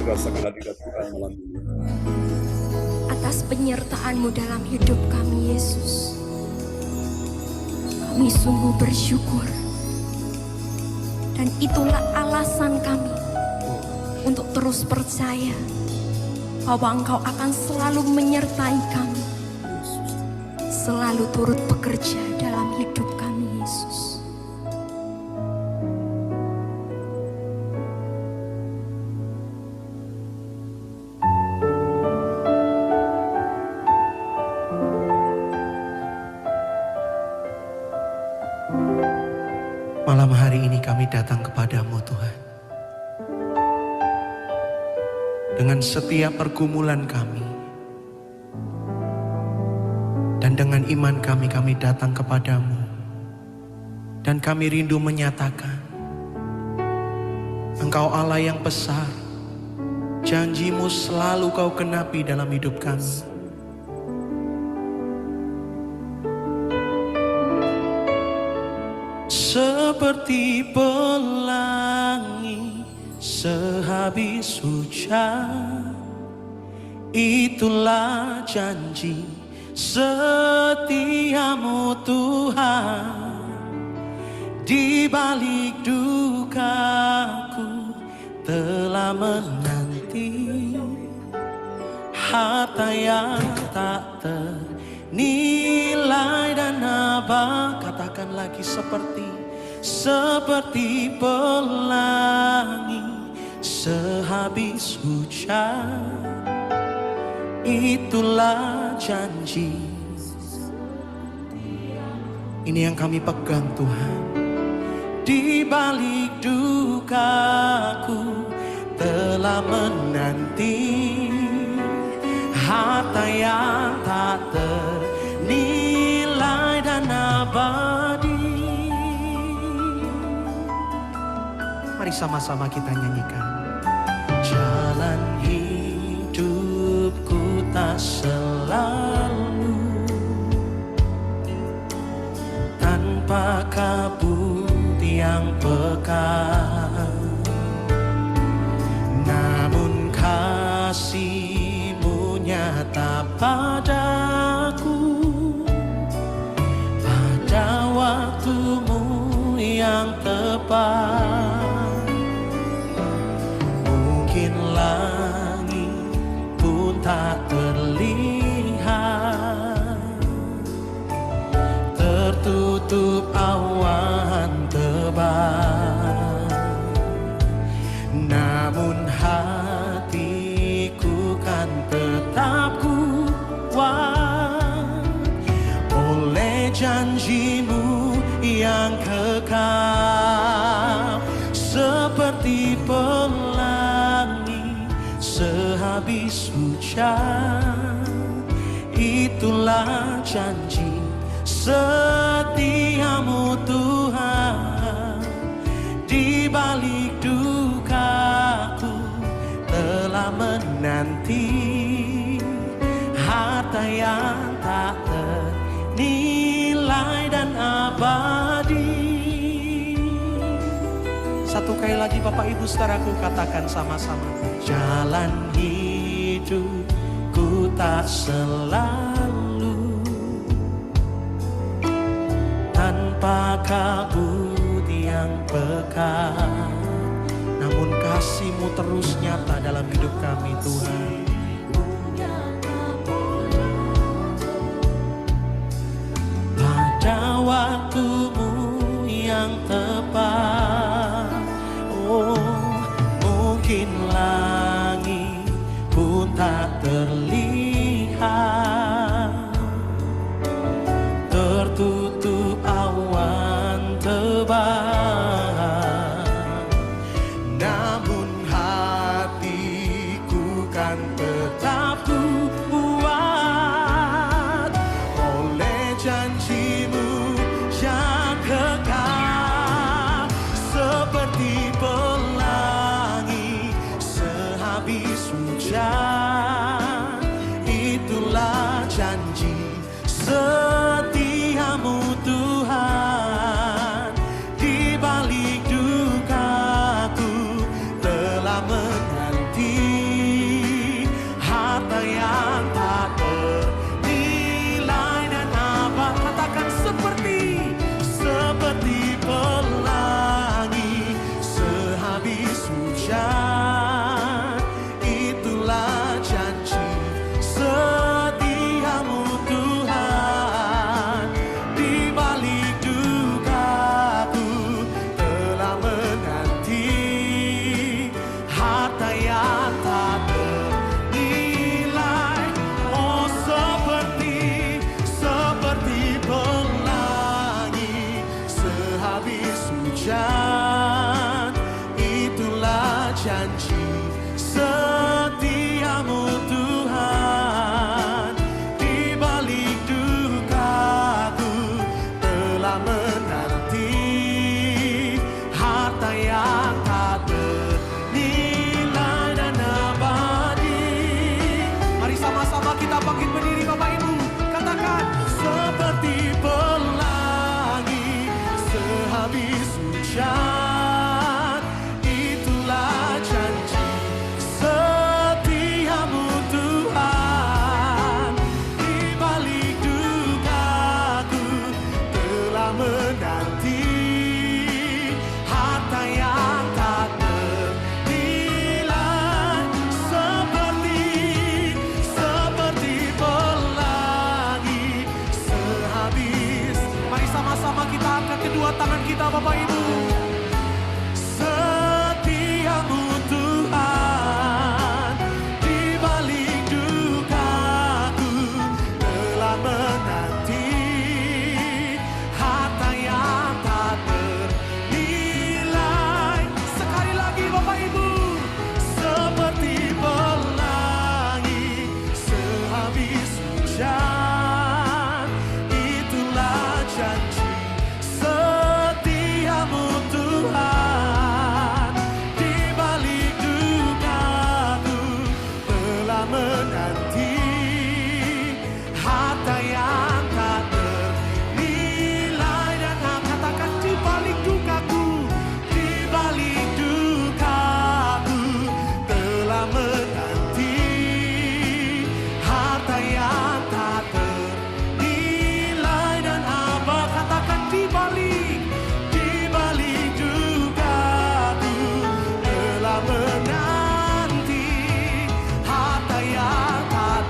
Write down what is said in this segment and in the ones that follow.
rasakan hadirat Tuhan malam ini. Atas penyertaan-Mu dalam hidup kami, Yesus. Kami sungguh bersyukur. Dan itulah alasan kami untuk terus percaya bahwa Engkau akan selalu menyertai kami. Selalu turut bekerja dalam hidup kami, Yesus. Malam hari ini kami datang kepadamu Tuhan. Dengan setiap pergumulan kami. Dan dengan iman kami datang kepadamu. Dan kami rindu menyatakan, Engkau Allah yang besar. Janji-Mu selalu Kau genapi dalam hidup kami. Seperti pelangi sehabis hujan, itulah janji setiamu Tuhan. Di balik dukaku telah menanti harta yang tak ternilai dan abadi. Katakan lagi, seperti pelangi sehabis hujan, itulah janji. Ini yang kami pegang Tuhan. Di balik dukaku telah menanti harta yang tak ternilai dan abadi. Mari sama-sama kita nyanyikan. Jalan hidupku tak selalu tanpa kabut yang pekat, namun kasih-Mu nyata padaku pada waktu-Mu yang tepat. Mungkin langit pun tak terlihat, tertutup awan tebal, namun hatiku kan tetap kuat oleh janji-Mu yang kekal. Seperti pelangi sehabis hujan, itulah janji setiamu Tuhan. Di balik dukaku telah menanti harta yang tak ternilai dan abadi. Satu kali lagi Bapak Ibu saudaraku, katakan sama-sama. Jalan hidupku tak selalu tanpa kabut yang pekat, namun kasih-Mu terus nyata dalam hidup kami Tuhan. Pada waktu-Mu yang tepat, oh mungkin langit pun tak terlihat, tertutup awan tebal, namun hatiku kan tetap kuat oleh janji-Mu yang kekal. Seperti pelangi sehabis hujan, itulah janji setiamu Tuhan. Di balik dukaku telah menanti dahsyat, itulah janji setiamu Tuhan. Di balik dukaku telah menanti harta yang tak ternilai, seperti pelangi sehabis. Mari sama-sama kita angkat kedua tangan kita, Bapak Ibu. Setiamu Tuhan, di balik dukaku telah menanti harta yang tak ternilai. Sekali lagi Bapak Ibu, seperti pelangi sehabis hujan, itulah janji setiamu Tuhan. Di balik dukaku telah menanti harta yang tak ternilai. Dan katakan di balik dukaku, di balik dukaku telah menanti harta yang tak ternilai. Dan apa katakan di balik dukaku telah menanti harta yang tak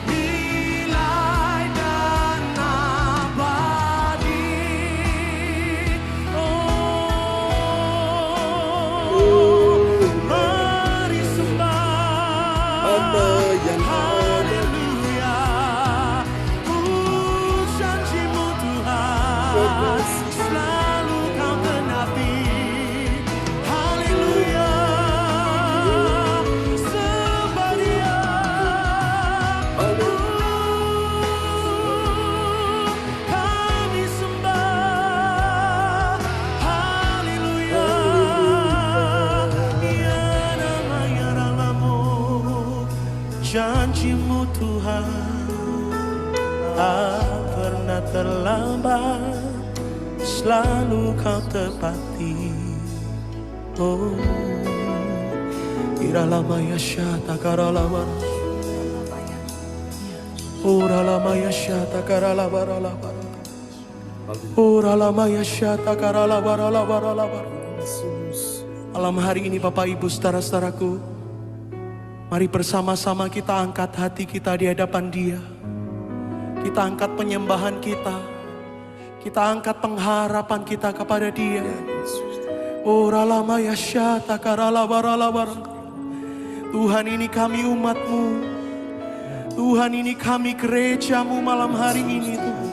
ternilai dan abadi. Mari sembah, haleluya. Janjimu Tuhan selalu kau genapi. Haleluya, sembah Dia. Kami sembah, haleluya. Ya namanya namamu, janjimu Tuhan tak pernah terlambat, selalu kau tepati. Oh, iralamaya syata karalama, uralamaya syata karalabaralaba, uralamaya syata karalabaralabaralaba. Malam hari ini Bapak Ibu saudara-saudaraku, mari bersama-sama kita angkat hati kita di hadapan Dia. Kita angkat penyembahan kita. Kita angkat pengharapan kita kepada Dia. Oralamaya syata karalabaralabar. Tuhan, ini kami umat-Mu. Tuhan, ini kami gereja-Mu malam hari ini Tuhan.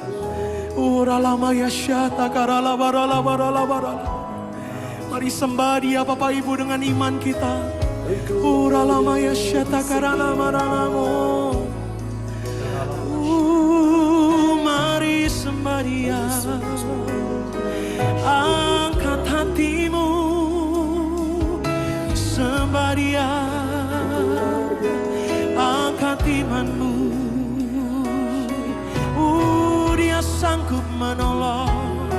Oralamaya syata karalabaralabar. Mari sembah Dia Bapak Ibu dengan iman kita. Oralamaya syata karalabaralabar. Mari sembah Dia, angkat hatimu, sembah Dia, angkat imanmu. Dia sanggup menolong,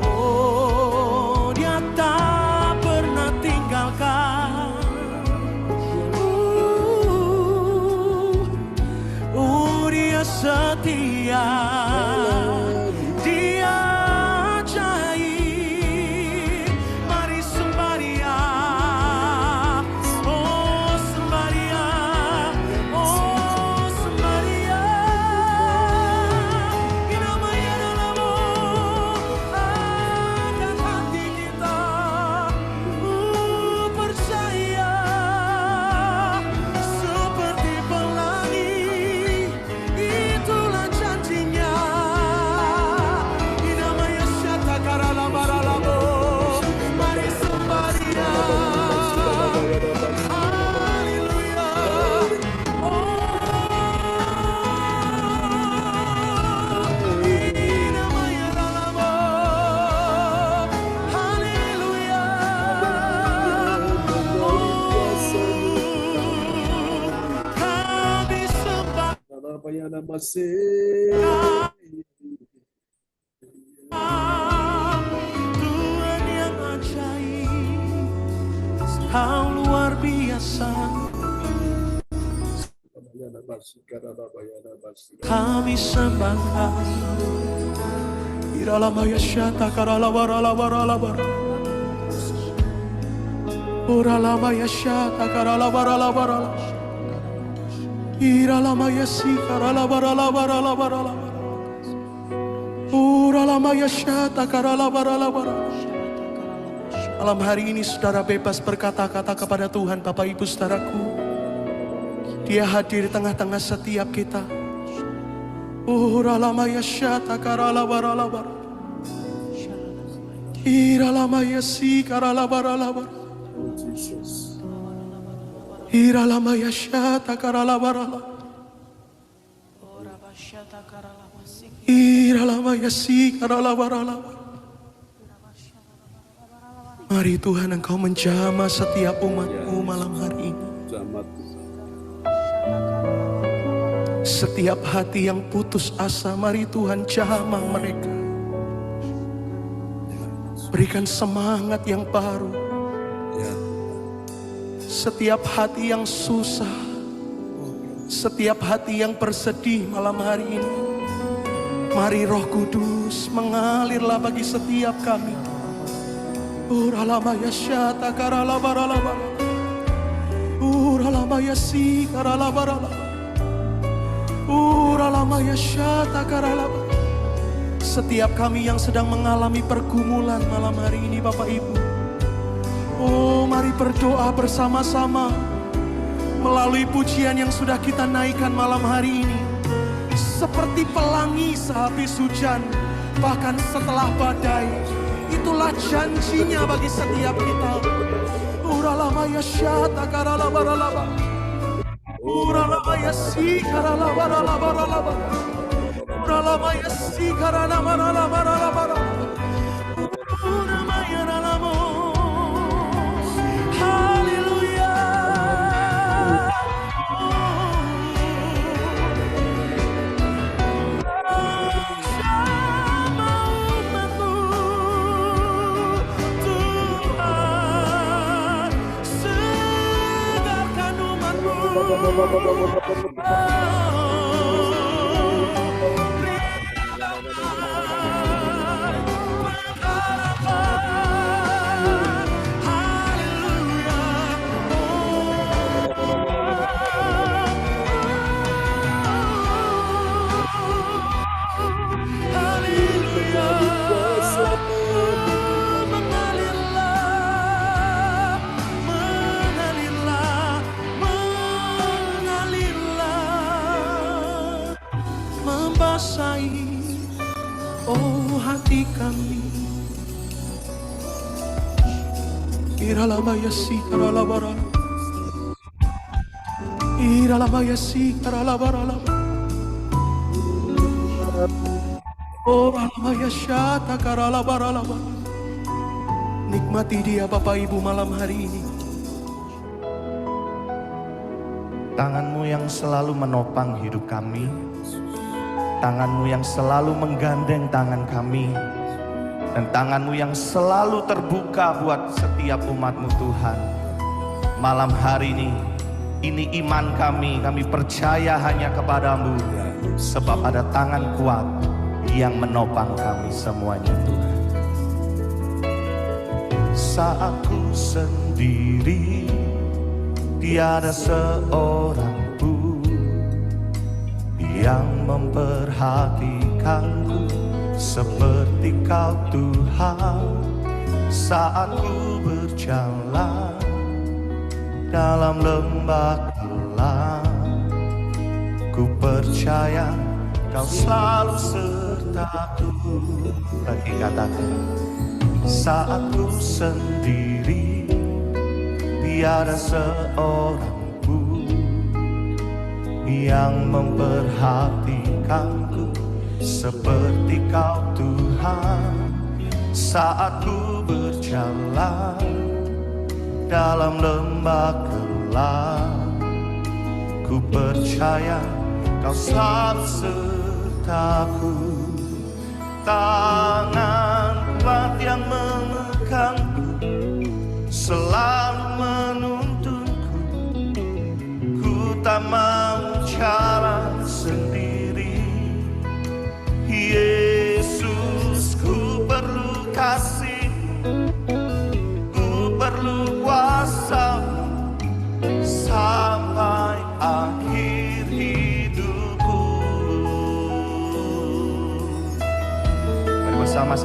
oh Dia tak pernah tinggalkan. Dia setia, Dia ajaib. Mari sembah Dia, oh sembah Dia, oh sembah Dia. Namanya namamu, angkat hati kita, percaya seperti pelangi. Itulah janjinya. Namanya syata karalabaralabo. Mari sembah Dia. Haleluya. Ini namanya namamu. Haleluya. Kami sembah Tuhan. Kau luar biasa. Kami sembah Kau. Iralamaya syata karalabaralabaralabar. Uralamaya syata karalabaralabaralabar. Iralamaya si karalabaralabaralabar. Uralamaya syata karalabaralabar. Malam hari ini saudara bebas berkata-kata kepada Tuhan. Bapak Ibu saudaraku, Dia hadir di tengah-tengah setiap kita. Uralamaya syata karalabaralabar. Iralamaya si karalabaralabar. Iralamaya syata karalabaralabar. Iralamaya si karalabaralabar. Mari Tuhan, Engkau menjamah setiap umat-Mu malam hari ini. Setiap hati yang putus asa, mari Tuhan jamah mereka. Berikan semangat yang baru. Setiap hati yang susah, setiap hati yang bersedih malam hari ini, mari Roh Kudus mengalirlah bagi setiap kami. Uralamaya syata karalabaralabar. Uralamaya si karalabaralabar. Uralamaya syata karalabar. Setiap kami yang sedang mengalami pergumulan malam hari ini, Bapak Ibu, oh mari berdoa bersama-sama melalui pujian yang sudah kita naikkan malam hari ini. Seperti pelangi sehabis hujan, bahkan setelah badai, itulah janjinya bagi setiap kita. Uralamaya syata karalabaralabar. Uralamaya si karalabaralabar. Uralamaya si karalabaralabar. Uramaya nalamo. Haleluya. Membasahi oh hati kami. Iralamaya si karalabara. Iralamaya si karalabara. Iralamaya syata karalabara. Nikmati Dia Bapak Ibu malam hari ini. Tangan-Mu yang selalu menopang hidup kami, tangan-Mu yang selalu menggandeng tangan kami, dan tangan-Mu yang selalu terbuka buat setiap umat-Mu Tuhan. Malam hari ini iman kami percaya hanya kepada-Mu, sebab ada tangan kuat yang menopang kami semuanya Tuhan. Saat ku sendiri, tiada seorang pun yang memperhatikanku seperti Kau Tuhan. Saat ku berjalan dalam lembah gelap, ku percaya Kau selalu sertaku. Lagi katakan, saat ku sendiri, tiada seorang pun yang memperhatikanku seperti Kau Tuhan. Saat ku berjalan dalam lembah gelap, ku percaya Kau selalu sertaku. Tangan kuat yang memegangku selalu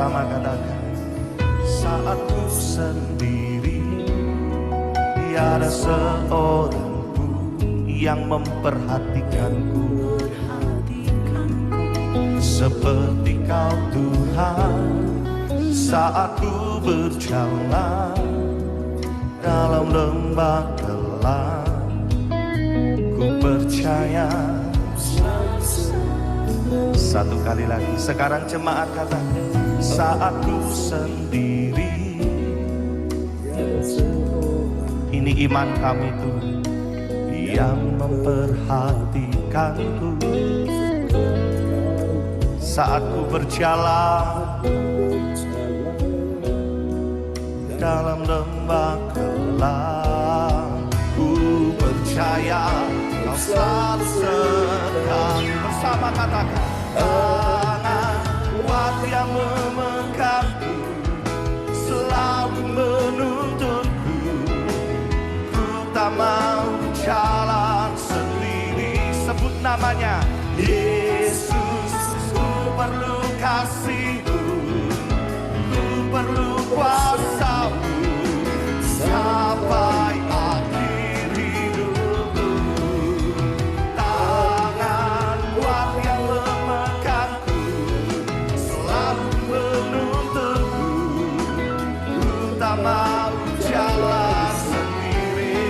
bersama katakan, saat ku sendiri, tiada seorang pun yang memperhatikanku seperti Kau Tuhan. Saat ku berjalan dalam lembah gelap, ku percaya. Satu kali lagi, sekarang jemaat katakan, saat ku sendiri. Ini iman kami Tuhan yang memperhatikanku. Saat ku berjalan dalam lembah gelap, ku percaya Kau selalu setia. Bersama katakan, tangan kuat yang memegangku, selalu menuntunku. Ku tak mau jalan sendiri. Sebut namanya, Yesus. Ku perlu kasih-Mu, ku perlu kuasa-Mu sampai akhir hidupku. Tangan kuat yang memegangku, selalu menuntunku. Ku tak mau jalan sendiri.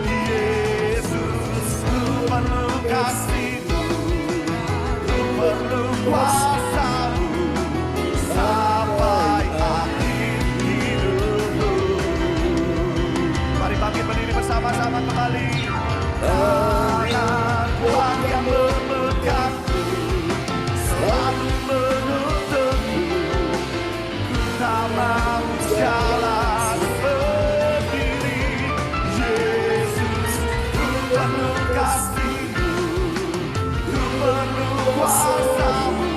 Yesus, ku perlu kasih-Mu, ku perlu kuasa-Mu sampai akhir hidupku. Mari bangkit berdiri bersama-sama kembali. Tangan kuat yang memegangku, selalu menuntunku. Ku tak mau jalan sendiri. Yesus, ku perlu kasih-Mu, ku perlu kuasa-Mu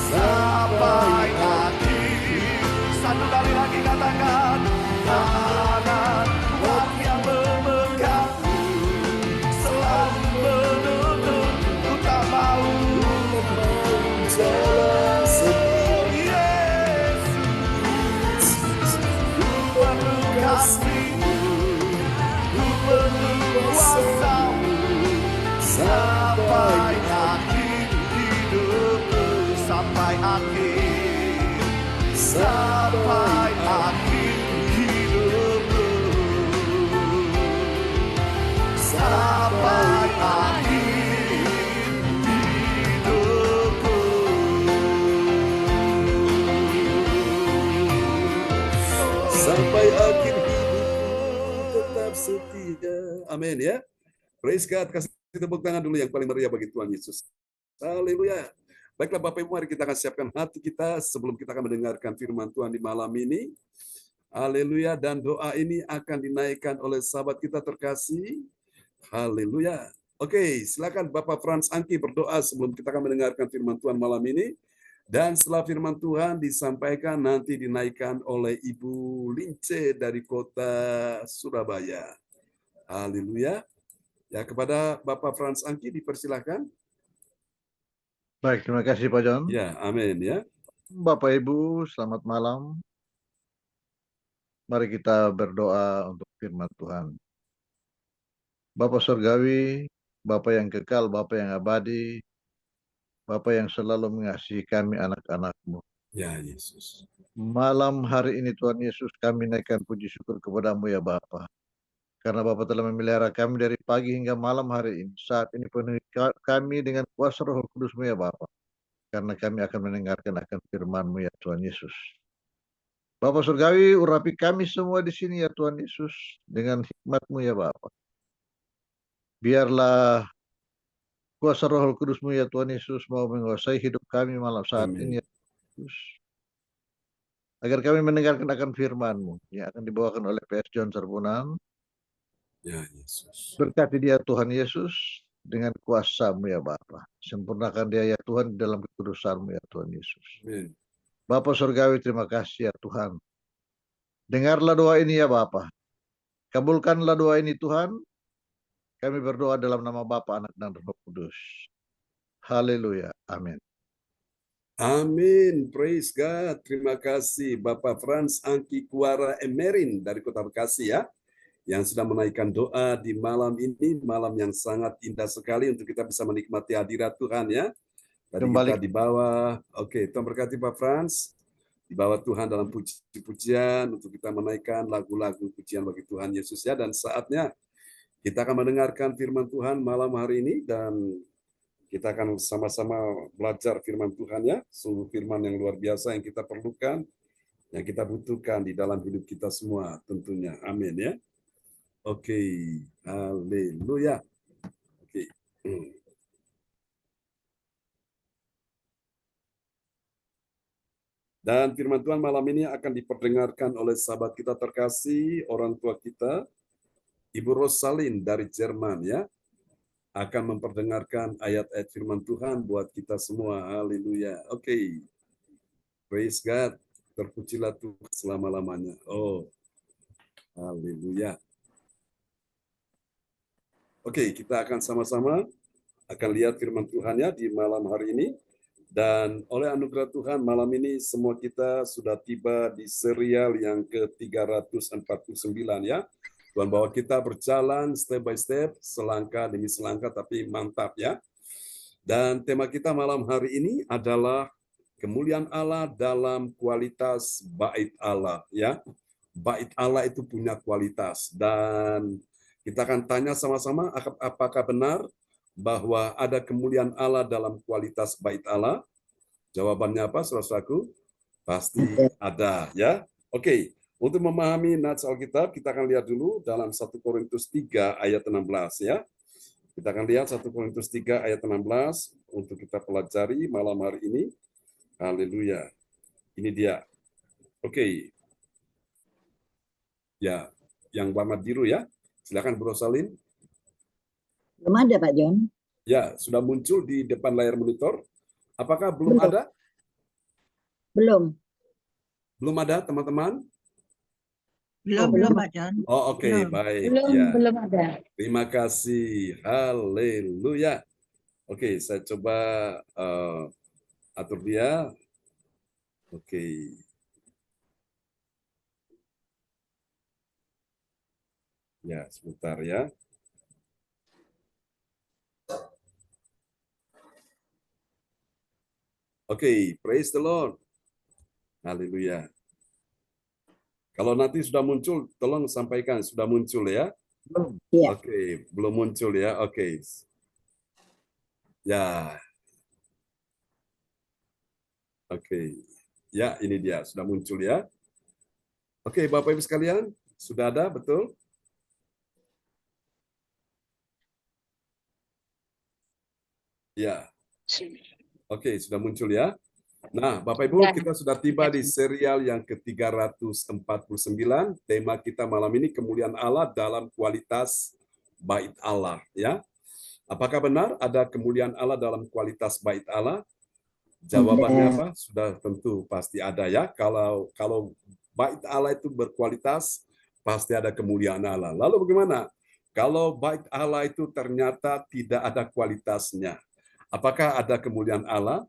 sampai akhir. Satu kali lagi katakan, tangan kuat yang memegangku, selalu menuntun. Ku tak mau jalan sendiri. Yesus, ku perlu kasih-Mu, ku perlu kuasa-Mu sampai akhir hidupku. Sampai akhir, sampai akhir hidupku, sampai akhir hidupku. Sampai akhir hidupku tetap setia. Amin ya. Praise God. Kasih tepuk tangan dulu yang paling meriah bagi Tuhan Yesus. Haleluya. Baiklah Bapak Ibu, mari kita akan siapkan hati kita sebelum kita akan mendengarkan firman Tuhan di malam ini. Haleluya. Dan doa ini akan dinaikkan oleh sahabat kita terkasih. Haleluya. Oke, silakan Bapak Frans Angki berdoa sebelum kita akan mendengarkan firman Tuhan malam ini. Dan setelah firman Tuhan disampaikan, nanti dinaikkan oleh Ibu Lince dari kota Surabaya. Haleluya. Ya, kepada Bapak Frans Angki dipersilahkan. Baik, terima kasih Pak John. Ya, amin ya. Bapak Ibu, selamat malam. Mari kita berdoa untuk firman Tuhan. Bapa Surgawi, Bapa yang kekal, Bapa yang abadi, Bapa yang selalu mengasihi kami anak-anak-Mu. Ya, Yesus. Malam hari ini Tuhan Yesus, kami naikkan puji syukur kepadamu ya Bapa. Karena Bapa telah memelihara kami dari pagi hingga malam hari ini. Saat ini penuhi kami dengan kuasa Roh Kudus-Mu ya Bapa. Karena kami akan mendengarkan akan firman-Mu ya Tuhan Yesus. Bapa Surgawi, urapi kami semua di sini ya Tuhan Yesus. Dengan hikmat-Mu ya Bapa. Biarlah kuasa Roh Kudus-Mu ya Tuhan Yesus mau menguasai hidup kami malam saat ini ya Yesus. Agar kami mendengarkan akan firman-Mu yang akan dibawakan oleh PS John Serbunan. Ya, Yesus. Berkati dia Tuhan Yesus dengan kuasa-Mu ya Bapa. Sempurnakan dia ya Tuhan di dalam kekudusan-Mu ya Tuhan Yesus. Amin. Bapa Surgawi, terima kasih ya Tuhan. Dengarlah doa ini ya Bapa. Kabulkanlah doa ini Tuhan. Kami berdoa dalam nama Bapa, Anak, dan Roh Kudus. Haleluya. Amin. Amin. Praise God. Terima kasih Bapak Franz Angki Kuara Emerin dari Kota Bekasi ya, yang sudah menaikkan doa di malam ini, malam yang sangat indah sekali untuk kita bisa menikmati hadirat Tuhan ya. Tadi Kembali. kita di bawah, oke, Tuhan berkati Pak Franz, di bawah Tuhan dalam puji-pujian untuk kita menaikkan lagu-lagu pujian bagi Tuhan Yesus ya, dan saatnya kita akan mendengarkan firman Tuhan malam hari ini, dan kita akan sama-sama belajar firman Tuhan ya, sungguh firman yang luar biasa yang kita perlukan, yang kita butuhkan di dalam hidup kita semua tentunya. Amin ya. Oke, haleluya. Oke. Dan firman Tuhan malam ini akan diperdengarkan oleh sahabat kita terkasih, orang tua kita, Ibu Rosalin dari Jerman ya, akan memperdengarkan ayat-ayat firman Tuhan buat kita semua. Haleluya. Oke. Praise God. Terpujilah Tuhan selama-lamanya. Oh. Haleluya. Oke, kita akan sama-sama akan lihat firman Tuhan ya di malam hari ini. Dan oleh anugerah Tuhan malam ini semua kita sudah tiba di serial yang ke-349 ya. Tuhan bawa kita berjalan step by step, selangkah demi selangkah, tapi mantap ya. Dan tema kita malam hari ini adalah kemuliaan Allah dalam kualitas bait Allah ya. Bait Allah itu punya kualitas, dan kita akan tanya sama-sama apakah benar bahwa ada kemuliaan Allah dalam kualitas bait Allah. Jawabannya apa, saudaraku? Pasti ada ya. Oke. Untuk memahami nats Alkitab, kita akan lihat dulu dalam 1 Korintus 3 ayat 16 ya. Kita akan lihat 1 Korintus 3 ayat 16 untuk kita pelajari malam hari ini. Haleluya. Ini dia. Oke. Ya, yang warna biru ya. Silakan Bu Rosalin. Belum ada Pak John. Ya, sudah muncul di depan layar monitor. Apakah belum ada? Belum. Belum ada, teman-teman? Belum Pak John. Oh, oke, baik. Belum ada. Terima kasih. Haleluya. Oke, saya coba atur dia. Oke. Ya, sebentar ya. Oke, praise the Lord. Haleluya. Kalau nanti sudah muncul, tolong sampaikan sudah muncul ya. Ya. Oke, belum muncul ya. Oke. Ya. Oke. Ya, ini dia sudah muncul ya. Oke, Bapak Ibu sekalian, sudah ada, betul? Ya. Oke, sudah muncul ya. Nah, Bapak Ibu, kita sudah tiba di serial yang ke-349. Tema kita malam ini kemuliaan Allah dalam kualitas bait Allah ya. Apakah benar ada kemuliaan Allah dalam kualitas bait Allah? Jawabannya apa? Sudah tentu pasti ada ya. Kalau bait Allah itu berkualitas, pasti ada kemuliaan Allah. Lalu bagaimana kalau bait Allah itu ternyata tidak ada kualitasnya? Apakah ada kemuliaan Allah?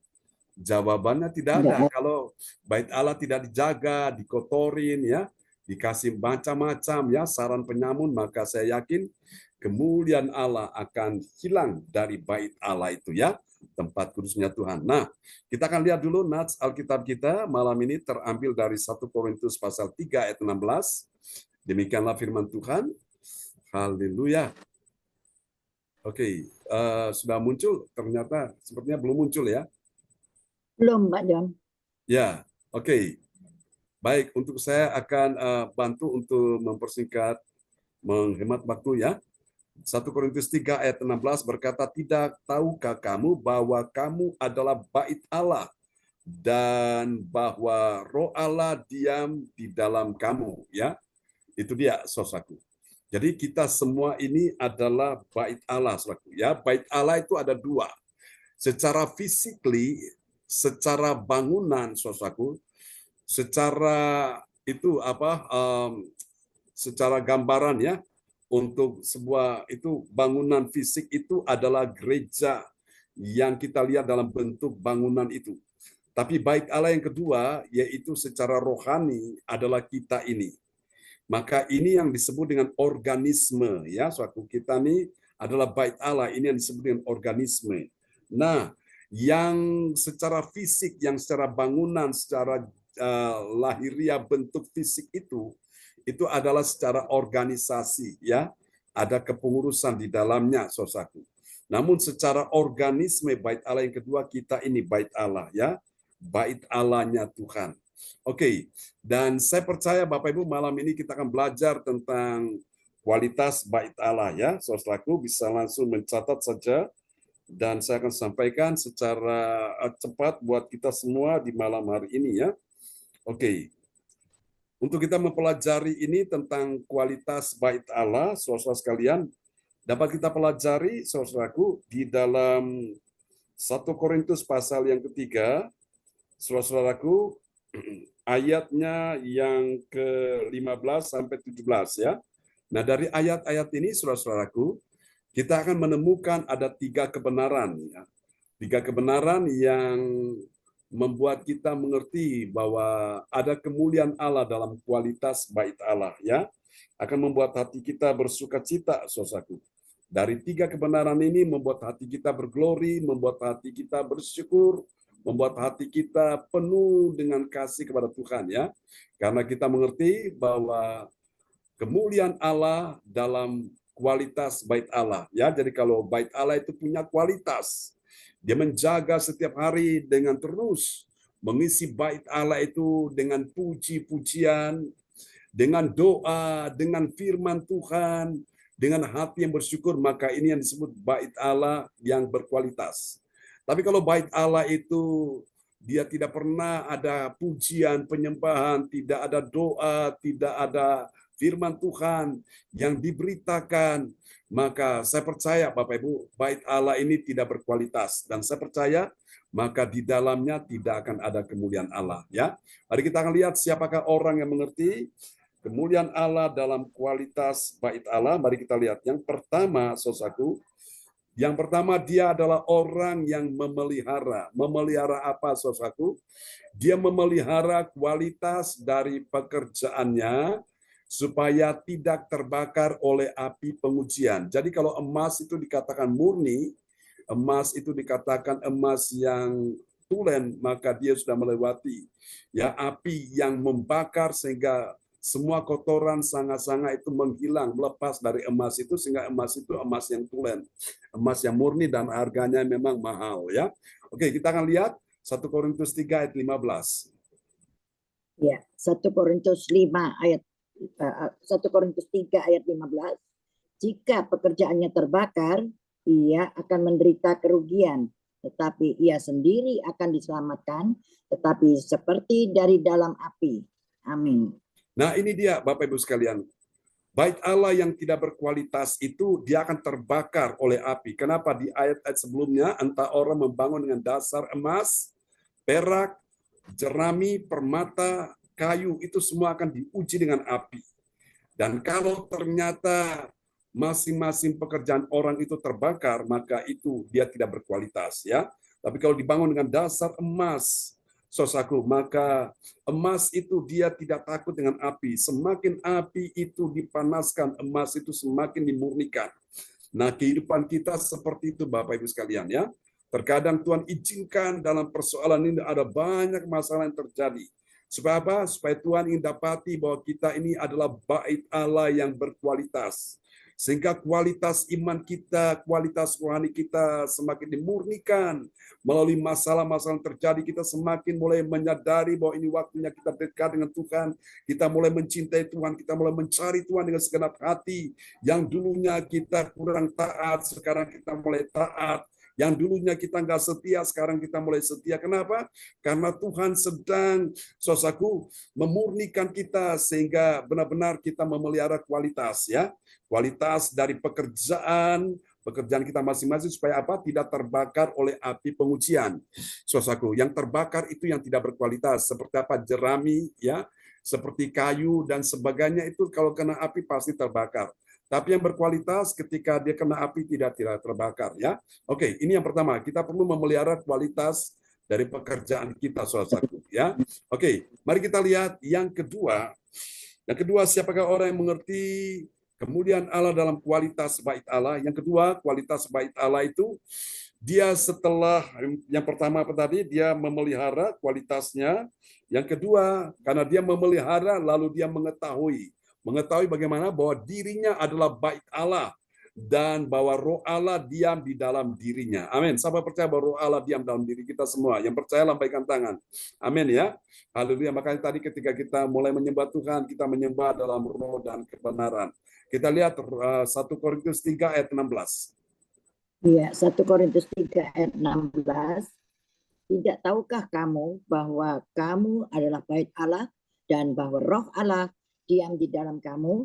Jawabannya tidak ada. Kalau bait Allah tidak dijaga, dikotorin ya, dikasih macam-macam ya saran penyamun, maka saya yakin kemuliaan Allah akan hilang dari bait Allah itu ya, tempat kudusnya Tuhan. Nah, kita akan lihat dulu nats Alkitab kita malam ini terambil dari 1 Korintus pasal 3 ayat 16. Demikianlah firman Tuhan. Haleluya. Oke, sudah muncul, ternyata sepertinya belum muncul ya. Belum Pak John. Ya, oke. Baik, untuk saya akan bantu untuk mempersingkat, menghemat waktu ya. 1 Korintus 3 ayat 16 berkata, tidak tahukah kamu bahwa kamu adalah bait Allah dan bahwa Roh Allah diam di dalam kamu ya. Itu dia saudaraku. Jadi kita semua ini adalah bait Allah saudaraku ya. Bait Allah itu ada dua. Secara physically, secara bangunan saudaraku, secara itu secara gambaran ya, untuk sebuah itu bangunan fisik itu adalah gereja yang kita lihat dalam bentuk bangunan itu. Tapi bait Allah yang kedua, yaitu secara rohani adalah kita ini. Maka ini yang disebut dengan organisme, ya. Suatu kita ini adalah bait Allah, ini yang disebut dengan organisme. Nah, yang secara fisik, yang secara bangunan, secara lahiriah bentuk fisik itu adalah secara organisasi, ya. Ada kepengurusan di dalamnya, saudaraku. Namun secara organisme bait Allah yang kedua, kita ini bait Allah, ya. Bait Allahnya Tuhan. Oke, dan saya percaya Bapak Ibu malam ini kita akan belajar tentang kualitas bait Allah, ya. Saudaraku bisa langsung mencatat saja dan saya akan sampaikan secara cepat buat kita semua di malam hari ini, ya. Oke. Untuk kita mempelajari ini tentang kualitas bait Allah, saudara sekalian, dapat kita pelajari, saudaraku, di dalam 1 Korintus pasal yang ketiga, saudaraku, ayatnya yang ke-15 sampai 17, ya. Nah, dari ayat-ayat ini, saudaraku, kita akan menemukan ada 3 kebenaran, ya. 3 kebenaran yang membuat kita mengerti bahwa ada kemuliaan Allah dalam kualitas bait Allah, ya. Akan membuat hati kita bersukacita, saudaraku. Dari 3 kebenaran ini membuat hati kita berglori, membuat hati kita bersyukur, membuat hati kita penuh dengan kasih kepada Tuhan, ya. Karena kita mengerti bahwa kemuliaan Allah dalam kualitas bait Allah, ya. Jadi kalau bait Allah itu punya kualitas, dia menjaga setiap hari dengan terus mengisi bait Allah itu dengan puji-pujian, dengan doa, dengan firman Tuhan, dengan hati yang bersyukur, maka ini yang disebut bait Allah yang berkualitas. Tapi kalau bait Allah itu dia tidak pernah ada pujian, penyembahan, tidak ada doa, tidak ada firman Tuhan yang diberitakan, maka saya percaya Bapak Ibu, bait Allah ini tidak berkualitas. Dan saya percaya maka di dalamnya tidak akan ada kemuliaan Allah, ya. Mari kita akan lihat siapakah orang yang mengerti kemuliaan Allah dalam kualitas bait Allah. Mari kita lihat. Yang pertama, saudaraku, yang pertama dia adalah orang yang memelihara. Memelihara apa, saudaraku? Dia memelihara kualitas dari pekerjaannya supaya tidak terbakar oleh api pengujian. Jadi kalau emas itu dikatakan murni, emas itu dikatakan emas yang tulen, maka dia sudah melewati, ya, api yang membakar sehingga semua kotoran sanga-sanga itu menghilang, melepas dari emas itu, sehingga emas itu emas yang tulen, emas yang murni dan harganya memang mahal, ya. Oke, kita akan lihat 1 Korintus 3 ayat 15. Ya, 1 Korintus 5 ayat 1 Korintus 3 ayat 15. Jika pekerjaannya terbakar, ia akan menderita kerugian, tetapi ia sendiri akan diselamatkan, tetapi seperti dari dalam api. Amin. Nah, ini dia Bapak Ibu sekalian. Bait Allah yang tidak berkualitas itu dia akan terbakar oleh api. Kenapa? Di ayat-ayat sebelumnya, entah orang membangun dengan dasar emas, perak, jerami, permata, kayu, itu semua akan diuji dengan api. Dan kalau ternyata masing-masing pekerjaan orang itu terbakar, maka itu dia tidak berkualitas, ya. Tapi kalau dibangun dengan dasar emas, saudaraku, maka emas itu dia tidak takut dengan api. Semakin api itu dipanaskan, emas itu semakin dimurnikan. Nah, kehidupan kita seperti itu Bapak Ibu sekalian, ya. Terkadang Tuhan izinkan dalam persoalan ini ada banyak masalah yang terjadi. Supaya apa? Supaya Tuhan ingin dapati bahwa kita ini adalah bait Allah yang berkualitas. Sehingga kualitas iman kita, kualitas rohani kita semakin dimurnikan. Melalui masalah-masalah yang terjadi, kita semakin mulai menyadari bahwa ini waktunya kita dekat dengan Tuhan. Kita mulai mencintai Tuhan, kita mulai mencari Tuhan dengan segenap hati. Yang dulunya kita kurang taat, sekarang kita mulai taat. Yang dulunya kita nggak setia, sekarang kita mulai setia. Kenapa? Karena Tuhan sedang, saudaraku, memurnikan kita sehingga benar-benar kita memelihara kualitas, ya. Kualitas dari pekerjaan kita masing-masing supaya apa? Tidak terbakar oleh api pengujian. Saudaraku, yang terbakar itu yang tidak berkualitas, seperti apa? Jerami, ya, seperti kayu dan sebagainya, itu kalau kena api pasti terbakar. Tapi yang berkualitas ketika dia kena api tidak terbakar, ya. Oke, ini yang pertama, kita perlu memelihara kualitas dari pekerjaan kita, saudaraku. Ya, oke. Mari kita lihat yang kedua. Yang kedua, siapakah orang yang mengerti kemudian Allah dalam kualitas bait Allah? Yang kedua, kualitas bait Allah itu dia setelah yang pertama apa tadi? Dia memelihara kualitasnya. Yang kedua, karena dia memelihara lalu dia mengetahui bagaimana bahwa dirinya adalah bait Allah dan bahwa Roh Allah diam di dalam dirinya. Amin. Siapa percaya bahwa Roh Allah diam dalam diri kita semua? Yang percaya lambaikan tangan. Amin ya. Haleluya. Makanya tadi ketika kita mulai menyembah Tuhan, kita menyembah dalam roh dan kebenaran. Kita lihat 1 Korintus 3 ayat 16. Iya, 1 Korintus 3 ayat 16. Tidak tahukah kamu bahwa kamu adalah bait Allah dan bahwa Roh Allah diam di dalam kamu?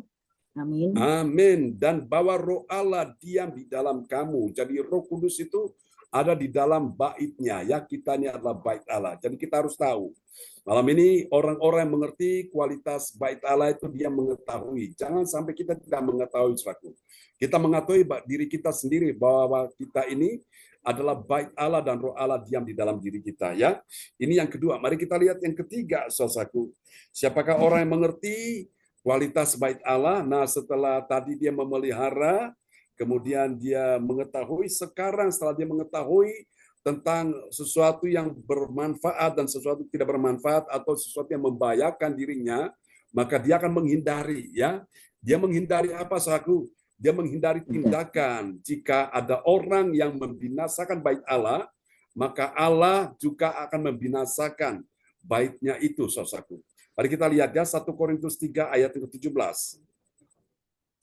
Amin. Amin. Dan bahwa Roh Allah diam di dalam kamu. Jadi Roh Kudus itu ada di dalam baitnya. Ya, kita ini adalah bait Allah. Jadi kita harus tahu. Malam ini orang-orang yang mengerti kualitas bait Allah itu dia mengetahui. Jangan sampai kita tidak mengetahui, saudaraku. Kita mengetahui diri kita sendiri bahwa kita ini adalah bait Allah dan Roh Allah diam di dalam diri kita. Ya, ini yang kedua. Mari kita lihat yang ketiga, saudaraku. Siapakah orang yang mengerti kualitas bait Allah? Nah, setelah tadi dia memelihara, kemudian dia mengetahui, sekarang setelah dia mengetahui tentang sesuatu yang bermanfaat dan sesuatu yang tidak bermanfaat atau sesuatu yang membahayakan dirinya, maka dia akan menghindari, ya. Dia menghindari apa, saudaraku? Dia menghindari tindakan. Jika ada orang yang membinasakan bait Allah, maka Allah juga akan membinasakan baitnya itu, saudaraku. Mari kita lihat ya 1 Korintus 3 ayat ke-17.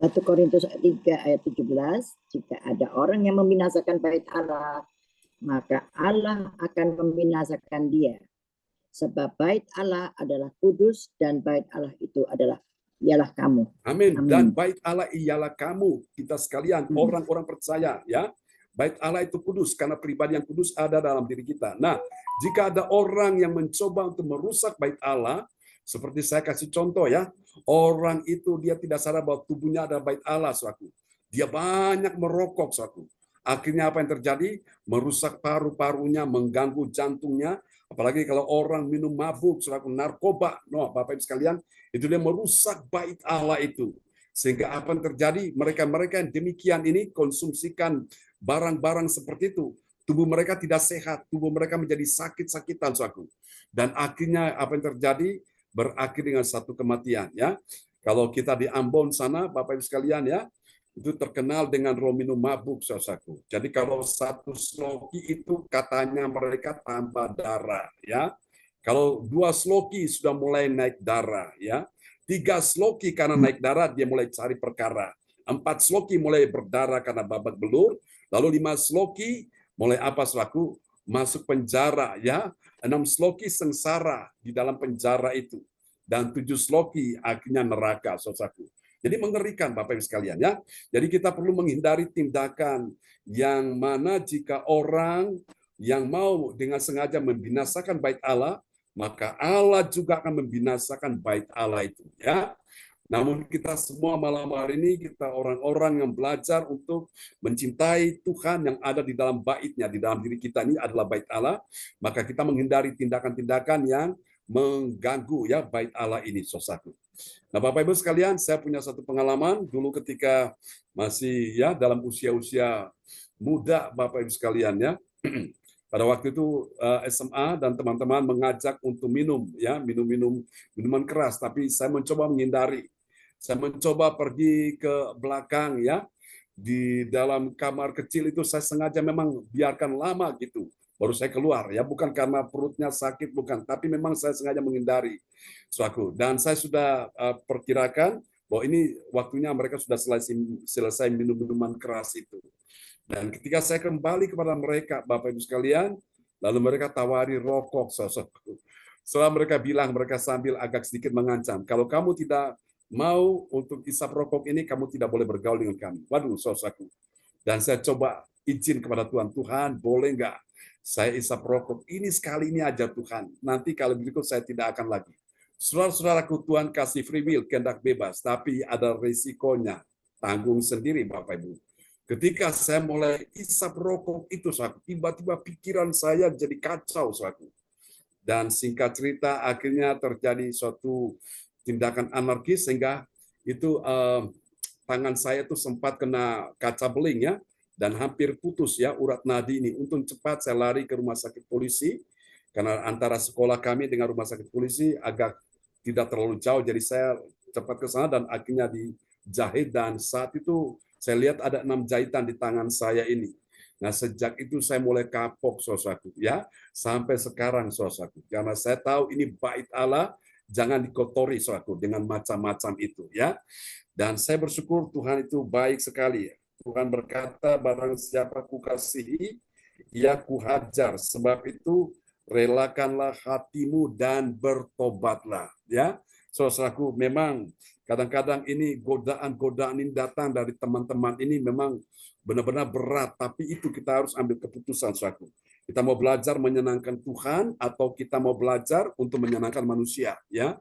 1 Korintus 3 ayat 17. Jika ada orang yang membinasakan bait Allah, maka Allah akan membinasakan dia. Sebab bait Allah adalah kudus dan bait Allah itu ialah kamu. Amin. Amin. Dan bait Allah ialah kamu, kita sekalian, orang-orang percaya, ya. Bait Allah itu kudus karena pribadi yang kudus ada dalam diri kita. Nah, jika ada orang yang mencoba untuk merusak bait Allah, seperti saya kasih contoh ya, orang itu dia tidak sadar bahwa tubuhnya ada bait Allah, saudaraku. Dia banyak merokok, saudaraku. Akhirnya apa yang terjadi? Merusak paru-parunya, mengganggu jantungnya. Apalagi kalau orang minum mabuk, saudaraku, narkoba. No, Bapak Ibu sekalian, itu dia merusak bait Allah itu. Sehingga apa yang terjadi? Mereka-mereka yang demikian ini konsumsikan barang-barang seperti itu. Tubuh mereka tidak sehat, tubuh mereka menjadi sakit-sakitan, saudaraku. Dan akhirnya apa yang terjadi? Berakhir dengan satu kematian, ya. Kalau kita di Ambon sana, Bapak Ibu sekalian, ya, itu terkenal dengan roh minum mabuk, saudaraku. Jadi kalau satu sloki itu katanya mereka tanpa darah, ya. Kalau 2 sloki sudah mulai naik darah, ya. 3 sloki karena naik darah dia mulai cari perkara. 4 sloki mulai berdarah karena babak belur. Lalu 5 sloki mulai apa, saudaraku? Masuk penjara, ya. 6 sloki sengsara di dalam penjara itu. Dan 7 sloki akhirnya neraka, saudaraku. Jadi mengerikan, Bapak Ibu sekalian, ya. Jadi kita perlu menghindari tindakan yang mana jika orang yang mau dengan sengaja membinasakan bait Allah, maka Allah juga akan membinasakan bait Allah itu, ya. Namun kita semua malam hari ini, kita orang-orang yang belajar untuk mencintai Tuhan yang ada di dalam baitnya, di dalam diri kita ini adalah bait Allah, maka kita menghindari tindakan-tindakan yang mengganggu ya bait Allah ini, saudaraku. Nah, Bapak Ibu sekalian, saya punya satu pengalaman dulu ketika masih ya dalam usia-usia muda, Bapak Ibu sekalian, ya. Pada waktu itu SMA dan teman-teman mengajak untuk minum minuman keras, tapi saya mencoba menghindari. Saya mencoba pergi ke belakang, ya. Di dalam kamar kecil itu saya sengaja memang biarkan lama gitu. Baru saya keluar, ya, bukan karena perutnya sakit, bukan, tapi memang saya sengaja menghindari, saudaraku. Dan saya sudah perkirakan bahwa ini waktunya mereka sudah selesai minum minuman keras itu. Dan ketika saya kembali kepada mereka, Bapak Ibu sekalian, lalu mereka tawari rokok, saudaraku. Setelah mereka bilang, mereka sambil agak sedikit mengancam, kalau kamu tidak mau untuk isap rokok ini, kamu tidak boleh bergaul dengan kami. Waduh, saudaraku. Dan saya coba izin kepada Tuhan, Tuhan boleh nggak saya isap rokok ini sekali ini aja Tuhan. Nanti kalau berikut saya tidak akan lagi. Saudara-saudaraku, Tuhan kasih free will, kehendak bebas, tapi ada resikonya. Tanggung sendiri, Bapak Ibu. Ketika saya mulai isap rokok itu, saudaraku, tiba-tiba pikiran saya jadi kacau, saudaraku. Dan singkat cerita, akhirnya terjadi suatu tindakan anarkis sehingga itu tangan saya itu sempat kena kaca beling ya, dan hampir putus ya urat nadi ini. Untung cepat saya lari ke rumah sakit polisi, karena antara sekolah kami dengan rumah sakit polisi agak tidak terlalu jauh, jadi saya cepat ke sana dan akhirnya dijahit, dan saat itu saya lihat ada 6 jahitan di tangan saya ini. Nah, sejak itu saya mulai kapok, saudaraku, ya, sampai sekarang, saudaraku, karena saya tahu ini bait Allah, jangan dikotori, saudaraku, dengan macam-macam itu, ya. Dan saya bersyukur Tuhan itu baik sekali. Tuhan berkata, barang siapa kukasihi, ia kuhajar. Sebab itu relakanlah hatimu dan bertobatlah, ya. Saudaraku, memang kadang-kadang ini godaan-godaan ini datang dari teman-teman ini memang benar-benar berat, tapi itu kita harus ambil keputusan, saudaraku. Kita mau belajar menyenangkan Tuhan atau kita mau belajar untuk menyenangkan manusia, ya.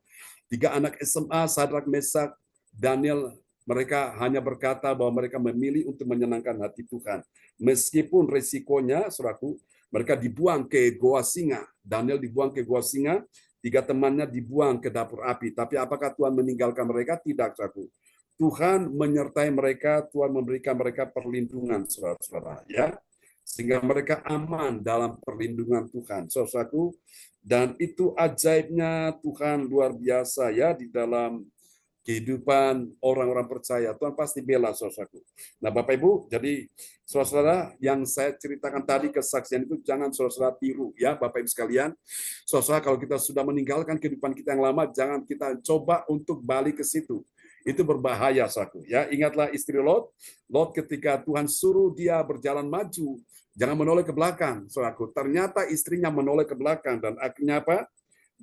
3 anak SMA, Sadrak, Mesak, Daniel, mereka hanya berkata bahwa mereka memilih untuk menyenangkan hati Tuhan. Meskipun resikonya, saudaraku, mereka dibuang ke goa singa. Daniel dibuang ke goa singa, 3 temannya dibuang ke dapur api. Tapi apakah Tuhan meninggalkan mereka? Tidak, saudaraku. Tuhan menyertai mereka, Tuhan memberikan mereka perlindungan, saudara-saudara, ya, sehingga mereka aman dalam perlindungan Tuhan, saudaraku. Dan itu ajaibnya Tuhan luar biasa ya di dalam kehidupan orang-orang percaya. Tuhan pasti bela, saudaraku. Nah, Bapak Ibu, jadi saudara yang saya ceritakan tadi kesaksian itu jangan saudara tiru ya, Bapak Ibu sekalian. Saudara, kalau kita sudah meninggalkan kehidupan kita yang lama, jangan kita coba untuk balik ke situ. Itu berbahaya, saudaraku. Ya, ingatlah istri Lot. Lot ketika Tuhan suruh dia berjalan maju, jangan menoleh ke belakang, saudaraku. Ternyata istrinya menoleh ke belakang dan akhirnya apa?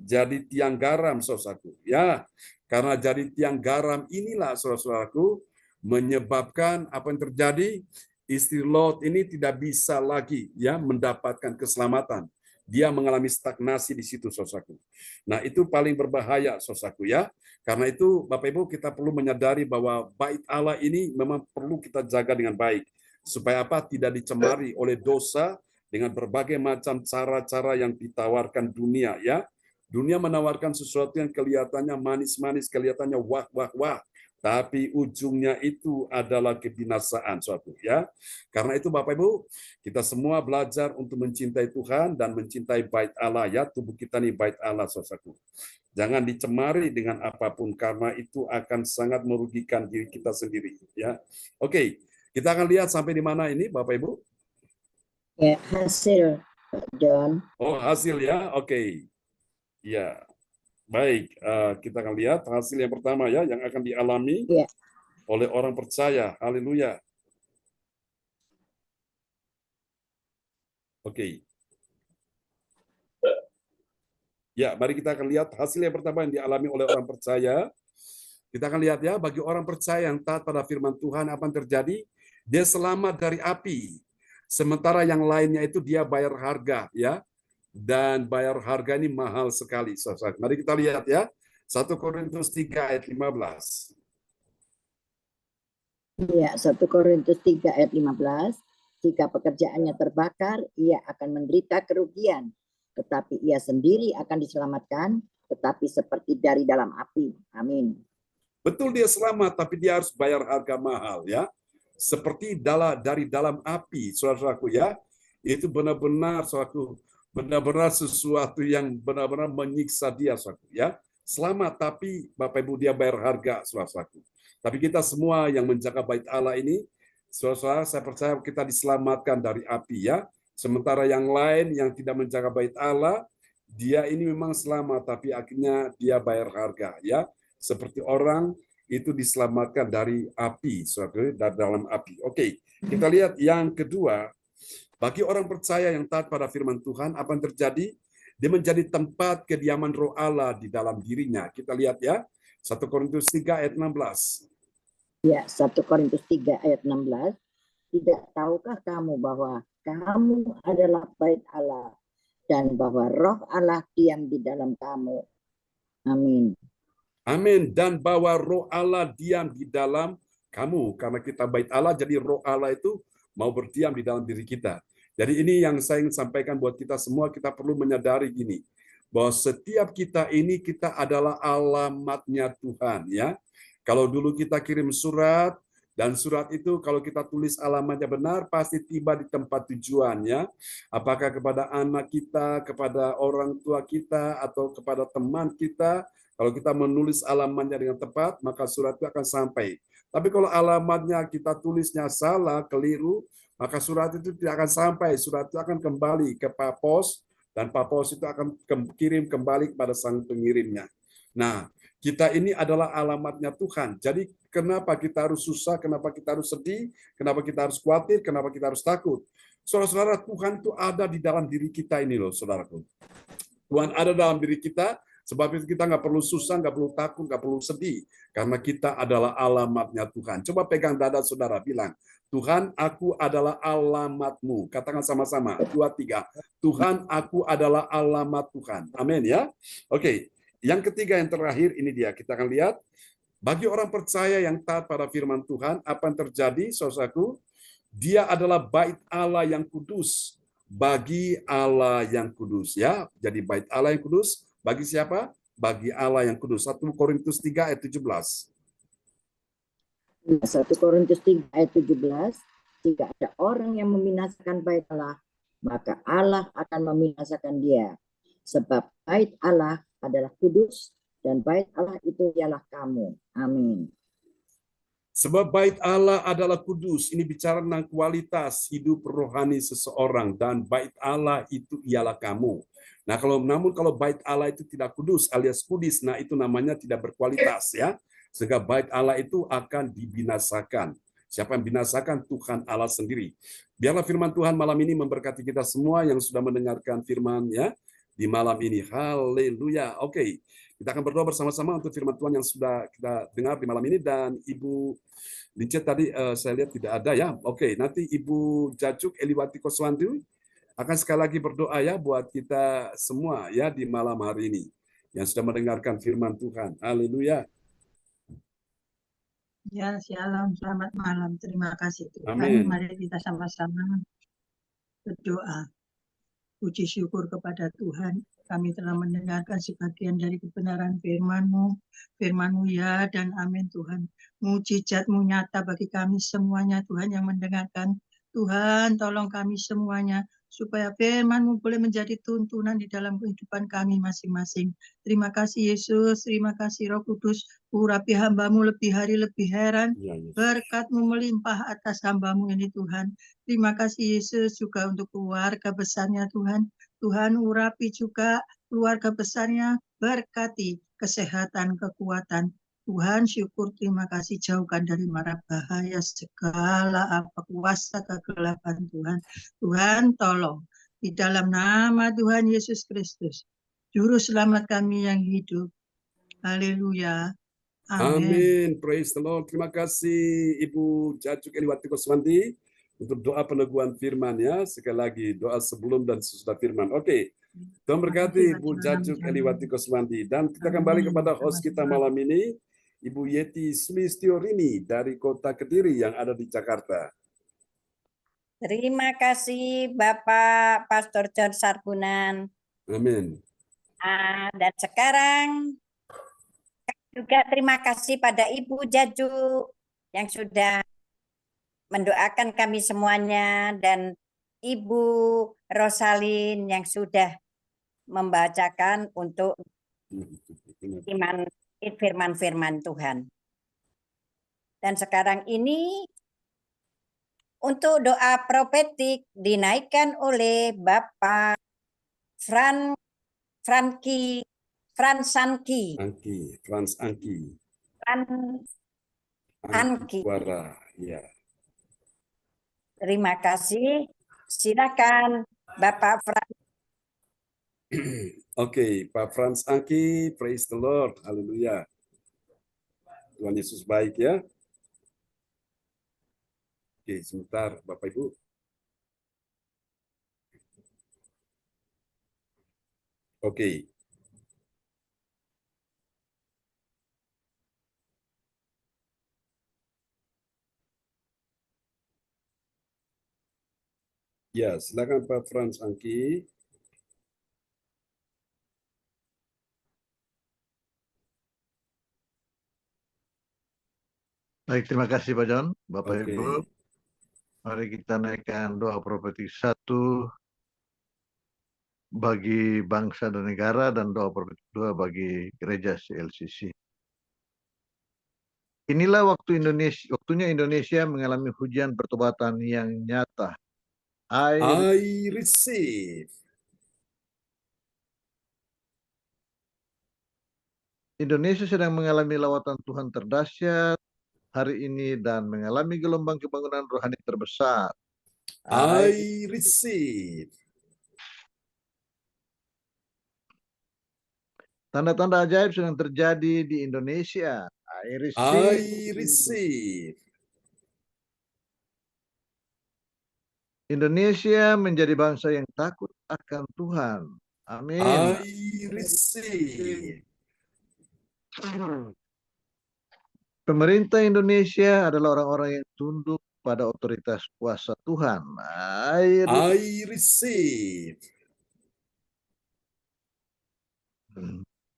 Jadi tiang garam, saudaraku. Ya, karena jadi tiang garam inilah, saudara-saudaraku, menyebabkan apa yang terjadi? Istri Lot ini tidak bisa lagi ya mendapatkan keselamatan. Dia mengalami stagnasi di situ, saudaraku. Nah, itu paling berbahaya, saudaraku ya. Karena itu, Bapak Ibu, kita perlu menyadari bahwa bait Allah ini memang perlu kita jaga dengan baik. Supaya apa? Tidak dicemari oleh dosa dengan berbagai macam cara-cara yang ditawarkan dunia ya. Dunia menawarkan sesuatu yang kelihatannya manis-manis, kelihatannya wah. Tapi ujungnya itu adalah kebinasaan suatu ya. Karena itu Bapak Ibu, kita semua belajar untuk mencintai Tuhan dan mencintai bait Allah ya. Tubuh kita nih bait Allah, saudaraku. Jangan dicemari dengan apapun karena itu akan sangat merugikan diri kita sendiri ya. Oke, kita akan lihat sampai di mana ini Bapak Ibu? Ya, hasil, John. Oh, hasil ya. Oke. Ya, baik. Kita akan lihat hasil yang pertama ya, yang akan dialami oleh orang percaya. Haleluya. Oke. Ya, mari kita akan lihat hasil yang pertama yang dialami oleh orang percaya. Kita akan lihat ya, bagi orang percaya yang taat pada firman Tuhan, apa yang terjadi? Dia selamat dari api. Sementara yang lainnya itu dia bayar harga ya. Dan bayar harga ini mahal sekali. Mari kita lihat ya. 1 Korintus 3 ayat 15. Ya, 1 Korintus 3 ayat 15. Jika pekerjaannya terbakar, ia akan menderita kerugian. Tetapi ia sendiri akan diselamatkan, tetapi seperti dari dalam api. Amin. Betul dia selamat, tapi dia harus bayar harga mahal ya. Seperti dari dalam api, saudaraku ya. Itu benar-benar saudaraku, benar-benar sesuatu yang benar-benar menyiksa dia, saudaraku ya. Selamat, tapi Bapak Ibu dia bayar harga, saudaraku. Tapi kita semua yang menjaga bait Allah ini, saudara, saya percaya kita diselamatkan dari api ya. Sementara yang lain yang tidak menjaga bait Allah, dia ini memang selamat, tapi akhirnya dia bayar harga ya. Seperti orang itu diselamatkan dari api, saudara, dari dalam api. Oke, kita lihat yang kedua. Bagi orang percaya yang taat pada firman Tuhan, apa yang terjadi? Dia menjadi tempat kediaman roh Allah di dalam dirinya. Kita lihat ya, 1 Korintus 3 ayat 16. Ya, 1 Korintus 3 ayat 16. Tidak tahukah kamu bahwa kamu adalah bait Allah dan bahwa roh Allah diam di dalam kamu? Amin. Amin. Dan bahwa roh Allah diam di dalam kamu. Karena kita bait Allah, jadi roh Allah itu mau berdiam di dalam diri kita. Jadi ini yang saya ingin sampaikan buat kita semua, kita perlu menyadari gini, bahwa setiap kita ini kita adalah alamatnya Tuhan, ya. Kalau dulu kita kirim surat, dan surat itu kalau kita tulis alamatnya benar, pasti tiba di tempat tujuannya. Apakah kepada anak kita, kepada orang tua kita, atau kepada teman kita. Kalau kita menulis alamatnya dengan tepat, maka surat itu akan sampai. Tapi kalau alamatnya kita tulisnya salah, keliru, maka surat itu tidak akan sampai. Surat itu akan kembali ke Pak Pos, dan Pak Pos itu akan kirim kembali kepada sang pengirimnya. Nah, kita ini adalah alamatnya Tuhan. Jadi kenapa kita harus susah, kenapa kita harus sedih, kenapa kita harus khawatir, kenapa kita harus takut. Saudara-saudara, Tuhan itu ada di dalam diri kita ini loh, saudaraku. Tuhan ada dalam diri kita, sebab itu kita nggak perlu susah, nggak perlu takut, nggak perlu sedih. Karena kita adalah alamatnya Tuhan. Coba pegang dada saudara, bilang, Tuhan, aku adalah alamatmu. Katakan sama-sama, 2, 3. Tuhan, aku adalah alamat Tuhan. Amin ya. Oke. Yang ketiga, yang terakhir, ini dia. Kita akan lihat, bagi orang percaya yang taat pada firman Tuhan, apa yang terjadi, saudaraku? Dia adalah bait Allah yang kudus, bagi Allah yang kudus. Ya, jadi bait Allah yang kudus, bagi siapa? Bagi Allah yang kudus. 1 Korintus 3 ayat 17. 1 Korintus 3 ayat 17, jika ada orang yang membinasakan bait Allah, maka Allah akan membinasakan dia. Sebab bait Allah adalah kudus, dan bait Allah itu ialah kamu. Amin. Sebab bait Allah adalah kudus. Ini bicara tentang kualitas hidup rohani seseorang, dan bait Allah itu ialah kamu. Nah, namun kalau bait Allah itu tidak kudus alias kudis, nah itu namanya tidak berkualitas, ya. Sehingga bait Allah itu akan dibinasakan. Siapa yang binasakan? Tuhan Allah sendiri. Biarlah firman Tuhan malam ini memberkati kita semua yang sudah mendengarkan firman, ya, di malam ini. Haleluya. Oke, kita akan berdoa bersama-sama untuk firman Tuhan yang sudah kita dengar di malam ini. Dan Ibu Lincet tadi saya lihat tidak ada, ya. Oke, nanti Ibu Jajuk Eliwati Koswanti akan sekali lagi berdoa, ya, buat kita semua, ya, di malam hari ini yang sudah mendengarkan firman Tuhan. Haleluya. Ya, shalom, selamat malam. Terima kasih Tuhan. Amin. Mari kita sama-sama berdoa. Puji syukur kepada Tuhan. Kami telah mendengarkan sebagian dari kebenaran firman-Mu. Firman-Mu ya dan amin Tuhan. Mujizat-Mu nyata bagi kami semuanya Tuhan yang mendengarkan. Tuhan tolong kami semuanya supaya firman-Mu boleh menjadi tuntunan di dalam kehidupan kami masing-masing. Terima kasih Yesus, terima kasih Roh Kudus. Urapi hamba-Mu lebih hari lebih heran. Ya, Yesus. Berkat-Mu melimpah atas hamba-Mu ini Tuhan. Terima kasih Yesus juga untuk keluarga besarnya Tuhan. Tuhan urapi juga keluarga besarnya, berkati kesehatan, kekuatan. Tuhan syukur, terima kasih, jauhkan dari mara bahaya segala apa kuasa kegelapan Tuhan. Tuhan tolong di dalam nama Tuhan Yesus Kristus, Juru Selamat kami yang hidup. Haleluya. Amin. Amin. Praise the Lord. Terima kasih Ibu Jajuk Eliwati Koswanti untuk doa peneguhan firman, ya. Sekali lagi doa sebelum dan sesudah firman. Oke. Tuhan berkati Ibu Jajuk Eliwati Koswanti. Dan kita kembali kepada host kita malam ini, Ibu Yeti Sulistiorini dari Kota Kediri yang ada di Jakarta. Terima kasih Bapak Pastor John Sarbunan. Amin. Dan sekarang juga terima kasih pada Ibu Jaju yang sudah mendoakan kami semuanya, dan Ibu Rosalin yang sudah membacakan untuk firman-firman Tuhan. Dan sekarang ini untuk doa profetik dinaikkan oleh Bapak Franz Anki. Ya. Terima kasih. Silakan Bapak Franz. Oke, Pak Franz Anki, praise the Lord, haleluya. Tuhan Yesus baik, ya. Oke, sebentar Bapak Ibu. Oke. Ya, silakan Pak Frans Angki. Baik, terima kasih Pak John. Bapak Oke. Ibu, mari kita naikkan doa profetik 1 bagi bangsa dan negara dan doa profetik 2 bagi gereja CLCC. Inilah waktunya Indonesia mengalami hujan pertobatan yang nyata. I receive. Indonesia sedang mengalami lawatan Tuhan terdahsyat hari ini dan mengalami gelombang kebangunan rohani terbesar. I receive. Tanda-tanda ajaib sedang terjadi di Indonesia. I I receive. Indonesia menjadi bangsa yang takut akan Tuhan. Amin. I receive. Pemerintah Indonesia adalah orang-orang yang tunduk pada otoritas kuasa Tuhan. I I receive.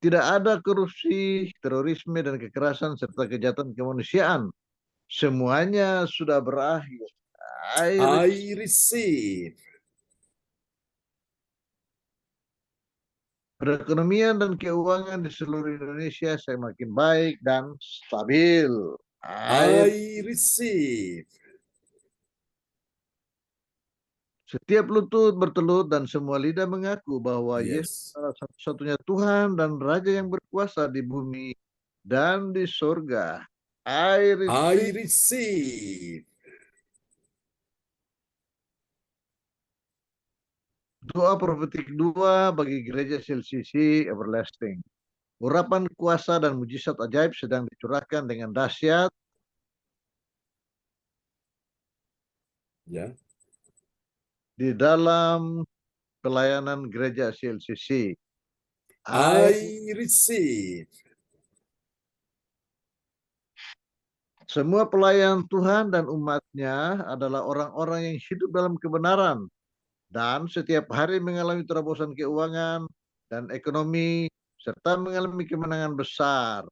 Tidak ada korupsi, terorisme, dan kekerasan serta kejahatan kemanusiaan. Semuanya sudah berakhir. I receive. Perekonomian dan keuangan di seluruh Indonesia semakin baik dan stabil. I receive. Setiap lutut bertelut dan semua lidah mengaku bahwa Yesus Yes. adalah satu-satunya Tuhan dan Raja yang berkuasa di bumi dan di surga. I I receive. receive. Doa profetik 2 bagi gereja CLCC Everlasting. Urapan kuasa dan mujizat ajaib sedang dicurahkan dengan dahsyat Ya. di dalam pelayanan gereja CLCC. I receive. Semua pelayan Tuhan dan umatnya adalah orang-orang yang hidup dalam kebenaran dan setiap hari mengalami terobosan keuangan dan ekonomi serta mengalami kemenangan besar.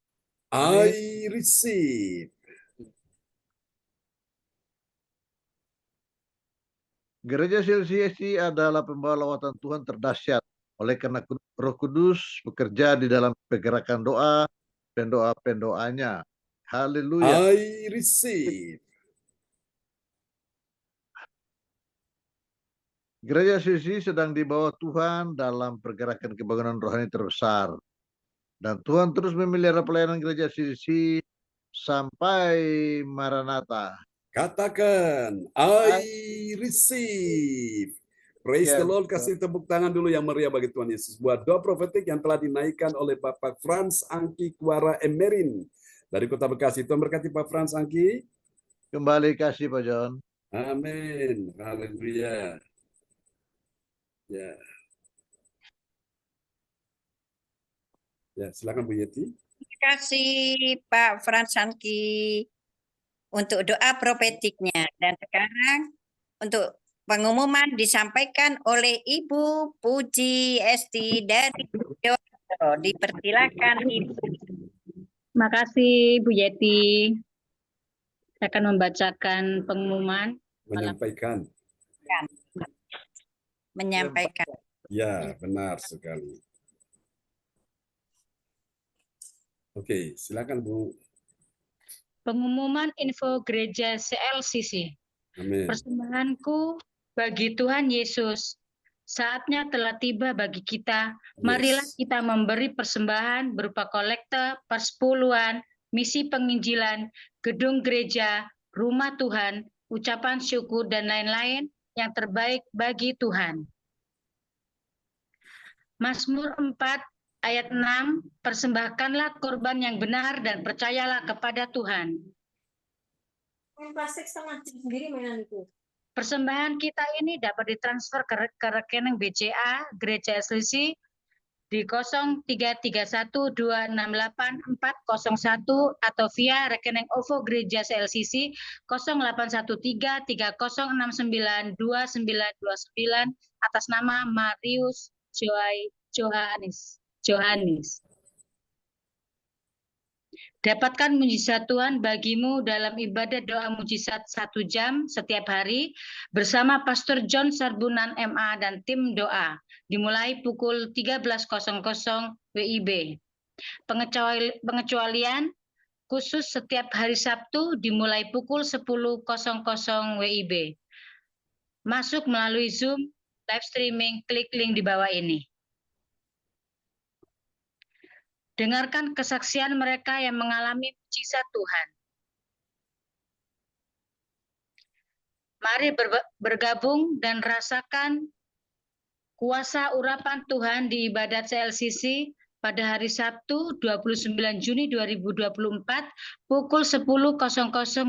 I receive. Gereja CLCC adalah pembawa lawatan Tuhan terdahsyat. Oleh karena Roh Kudus bekerja di dalam pergerakan doa dan doa-pendoanya. Haleluya. I receive. Gereja CLCC sedang dibawa Tuhan dalam pergerakan kebangunan rohani terbesar. Dan Tuhan terus memelihara pelayanan gereja CLCC sampai Maranatha. Katakan, I receive. Praise the Lord, kasih tepuk tangan dulu yang meriah bagi Tuhan Yesus. Buat doa profetik yang telah dinaikkan oleh Bapak Frans Angki Kuara Emerin dari Kota Bekasi. Tuhan berkati Pak Frans Angki. Kembali kasih Pak John. Amin. Haleluya. Ya. Ya, silakan Bu Yeti. Terima kasih Pak Frans Angki untuk doa profetiknya. Dan sekarang untuk pengumuman disampaikan oleh Ibu Puji Esti dari Sidoarjo. Dipersilakan Ibu. Terima kasih Bu Yeti. Saya akan membacakan pengumuman. Menyampaikan. Ya, benar sekali. Oke, silakan Bu. Pengumuman info gereja CLCC. Amin. Persembahanku bagi Tuhan Yesus. Saatnya telah tiba bagi kita. Marilah kita memberi persembahan berupa kolekte, persepuluhan, misi penginjilan, gedung gereja, rumah Tuhan, ucapan syukur, dan lain-lain yang terbaik bagi Tuhan. Mazmur 4 ayat 6, persembahkanlah korban yang benar dan percayalah kepada Tuhan. Persembahan kita ini dapat ditransfer ke rekening BCA, Gereja CLCC, di 0331268401 atau via rekening OVO Gereja CLCC 0813069299 atas nama Marius Johanis. Dapatkan mujizat Tuhan bagimu dalam ibadah doa mujizat 1 jam setiap hari bersama Pastor John Sarbunan MA dan tim doa, dimulai pukul 13.00 WIB. Pengecualian khusus setiap hari Sabtu dimulai pukul 10.00 WIB. Masuk melalui Zoom, live streaming, klik link di bawah ini. Dengarkan kesaksian mereka yang mengalami mujizat Tuhan. Mari bergabung dan rasakan kuasa urapan Tuhan di ibadat CLCC pada hari Sabtu 29 Juni 2024 pukul 10.00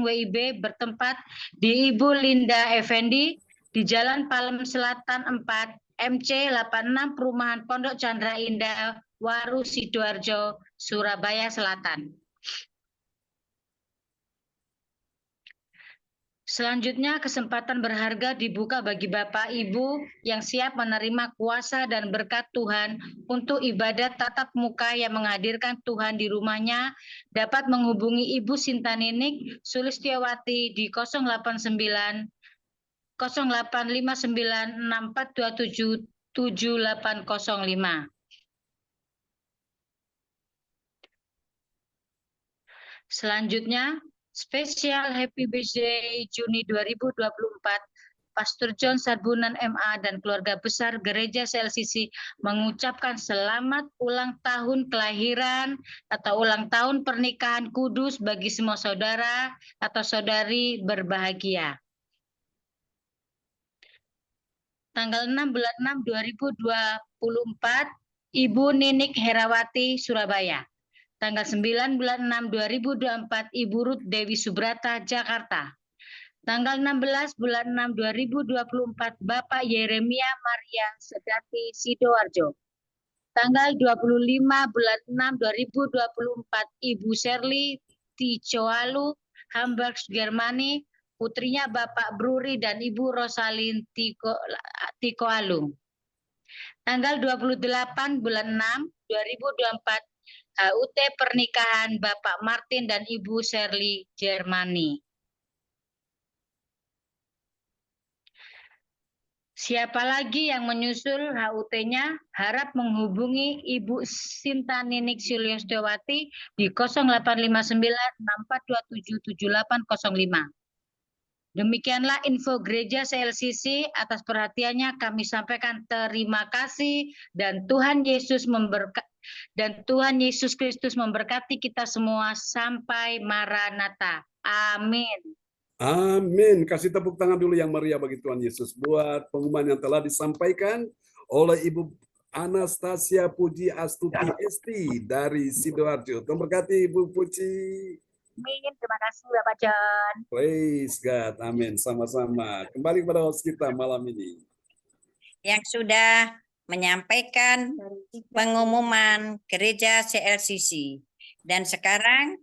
WIB bertempat di Ibu Linda Effendi di Jalan Palem Selatan 4 MC 86 Perumahan Pondok Chandra Indah Waru Sidoarjo, Surabaya Selatan. Selanjutnya, kesempatan berharga dibuka bagi Bapak Ibu yang siap menerima kuasa dan berkat Tuhan untuk ibadat tatap muka yang menghadirkan Tuhan di rumahnya, dapat menghubungi Ibu Sintaninik Sulistiawati di 089 0859 6427 7805. Selanjutnya, spesial Happy Birthday Juni 2024, Pastor John Sarbunan MA dan keluarga besar Gereja CLCC mengucapkan selamat ulang tahun kelahiran atau ulang tahun pernikahan kudus bagi semua saudara atau saudari berbahagia. Tanggal 6 bulan 6 2024, Ibu Ninik Herawati, Surabaya. Tanggal 9 bulan 6 2024, Ibu Ruth Dewi Subrata, Jakarta. Tanggal 16 bulan 6 2024, Bapak Yeremia Maria Sedati, Sidoarjo. Tanggal 25 bulan 6 2024, Ibu Shirley Ticoalu, Hamburg, Germany. Putrinya Bapak Bruri dan Ibu Rosalin Tikoalu. Tanggal 28 bulan 6 2024, HUT pernikahan Bapak Martin dan Ibu Shirley, Jermani. Siapa lagi yang menyusul HUT-nya? Harap menghubungi Ibu Sinta Ninik Sulistiawati di 0859 6427 7805. Demikianlah info Gereja CLCC. Atas perhatiannya kami sampaikan terima kasih dan Tuhan Yesus Kristus memberkati kita semua sampai Maranatha. Amin. Amin. Kasih tepuk tangan dulu yang meriah bagi Tuhan Yesus buat pengumuman yang telah disampaikan oleh Ibu Anastasia Puji Astuti Esti dari Sidoarjo. Tuhan berkati Ibu Puji. Amin. Terima kasih Bapak John. Praise God. Amin. Sama-sama. Kembali kepada host kita malam ini. Yang sudah menyampaikan pengumuman Gereja CLCC. Dan sekarang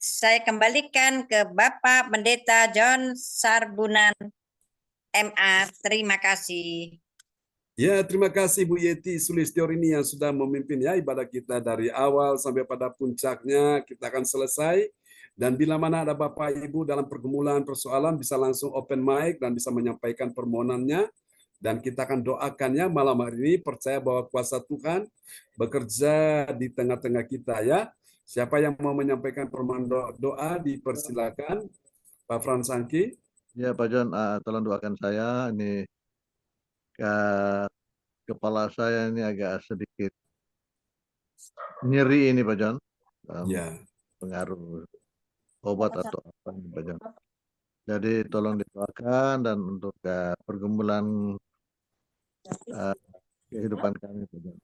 saya kembalikan ke Bapak Pendeta John Sarbunan MA. Terima kasih. Ya, terima kasih Bu Yeti Sulistiorini yang sudah memimpin ya ibadah kita dari awal sampai pada puncaknya. Kita akan selesai. Dan bila mana ada Bapak Ibu dalam pergumulan persoalan bisa langsung open mic dan bisa menyampaikan permohonannya. Dan kita akan doakannya malam hari ini. Percaya bahwa kuasa Tuhan bekerja di tengah-tengah kita ya. Siapa yang mau menyampaikan permohonan doa dipersilakan. Pak Frans Angki. Ya Pak John, tolong doakan saya. Ini kepala saya ini agak sedikit nyeri ini Pak John. Ya. Pengaruh obat atau apa Pak John. Jadi tolong didoakan dan untuk pergumulan kehidupan kami Pak John.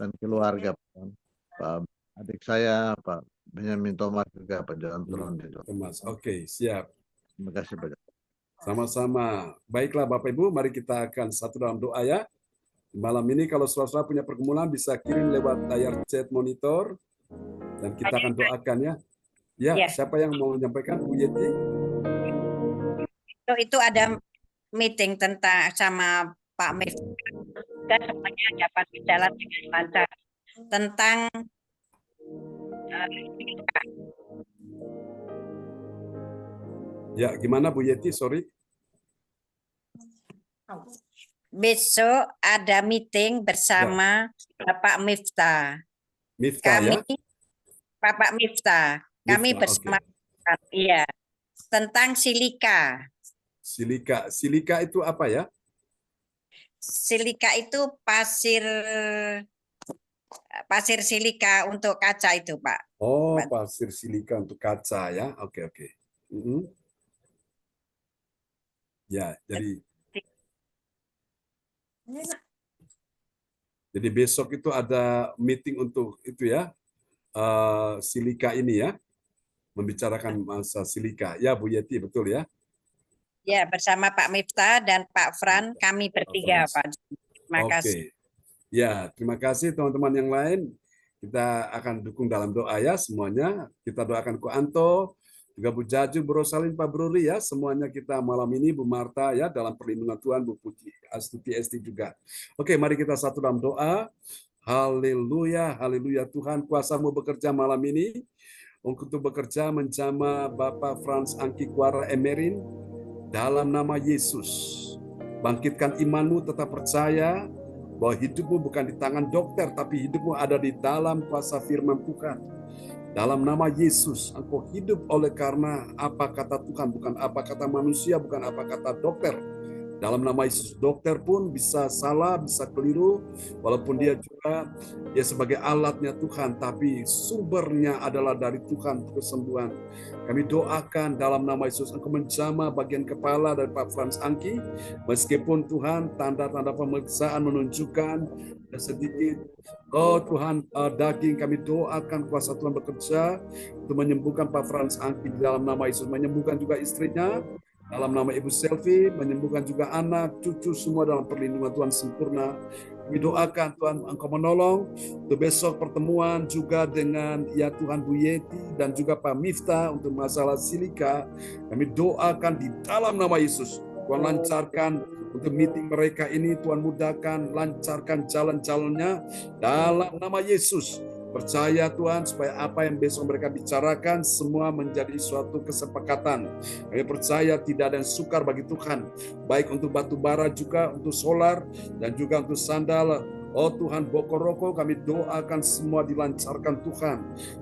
Dan keluarga Pak John. Pak adik saya Pak Benyamin Thomas juga Pak John, tolong didoakan. Oke, siap. Terima kasih Pak John. Sama-sama. Baiklah Bapak Ibu, mari kita akan satu dalam doa ya. Malam ini kalau saudara punya pergumulan bisa kirim lewat layar chat monitor dan kita akan doakan ya. Ya, Ya. siapa yang mau menyampaikan, Bu Yeti? Itu ada meeting tentang sama Pak Miftah. Dan semuanya dapat berjalan dengan lancar. Tentang Ya, gimana Bu Yeti? Sorry. besok ada meeting bersama Bapak Miftah. Miftah Kami, ya? Bapak Miftah, kami Miftah, bersama, iya, tentang silika. Silika itu apa ya? Silika itu pasir silika untuk kaca itu, Pak. Oh, pasir silika untuk kaca ya. Oke. Ya, jadi besok itu ada meeting untuk itu ya, silika ini ya, membicarakan masa silika. Ya, Bu Yeti, betul ya? Ya, bersama Pak Miftah dan Pak Fran, kami bertiga, Pak. Terima kasih. Ya, terima kasih teman-teman yang lain. Kita akan dukung dalam doa ya semuanya. Kita doakan Ko Anto, juga Bu Jaju, Bu Rosalin, Pak Bruri ya. Semuanya kita malam ini, Bu Marta ya, dalam perlindungan Tuhan, Bu Puji, Astuti Esti juga. Oke, mari kita satu dalam doa. Haleluya, haleluya Tuhan, kuasa-Mu bekerja malam ini. Untuk bekerja menjama Bapak Frans Angki Kuara Emerin, dalam nama Yesus. Bangkitkan imanmu, tetap percaya bahwa hidupmu bukan di tangan dokter, tapi hidupmu ada di dalam kuasa firman Tuhan. Dalam nama Yesus, engkau hidup oleh karena apa kata Tuhan, bukan apa kata manusia, bukan apa kata dokter. Dalam nama Yesus, dokter pun bisa salah, bisa keliru, walaupun dia sebagai alatnya Tuhan, tapi sumbernya adalah dari Tuhan untuk kesembuhan. Kami doakan dalam nama Yesus, engkau menjamah bagian kepala dari Pak Frans Angki, meskipun Tuhan tanda-tanda pemeriksaan menunjukkan sedikit, oh Tuhan, daging, kami doakan kuasa Tuhan bekerja untuk menyembuhkan Pak Frans Angki dalam nama Yesus, menyembuhkan juga istrinya, dalam nama Ibu Selvi, menyembuhkan juga anak, cucu, semua dalam perlindungan Tuhan sempurna. Kami doakan Tuhan, engkau menolong untuk besok pertemuan juga dengan ya Tuhan Bu Yeti dan juga Pak Miftah untuk masalah silika. Kami doakan di dalam nama Yesus, Tuhan lancarkan untuk meeting mereka ini, Tuhan mudahkan, lancarkan jalan-jalannya dalam nama Yesus. Percaya Tuhan supaya apa yang besok mereka bicarakan semua menjadi suatu kesepakatan. Kami percaya tidak ada yang sukar bagi Tuhan, baik untuk batu bara juga, untuk solar, dan juga untuk sandal. Oh Tuhan, Bokoroko, kami doakan semua dilancarkan Tuhan.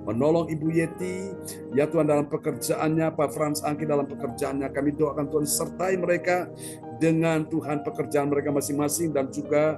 Menolong Ibu Yeti, ya Tuhan dalam pekerjaannya, Pak Frans Angki dalam pekerjaannya. Kami doakan Tuhan sertai mereka dengan Tuhan pekerjaan mereka masing-masing dan juga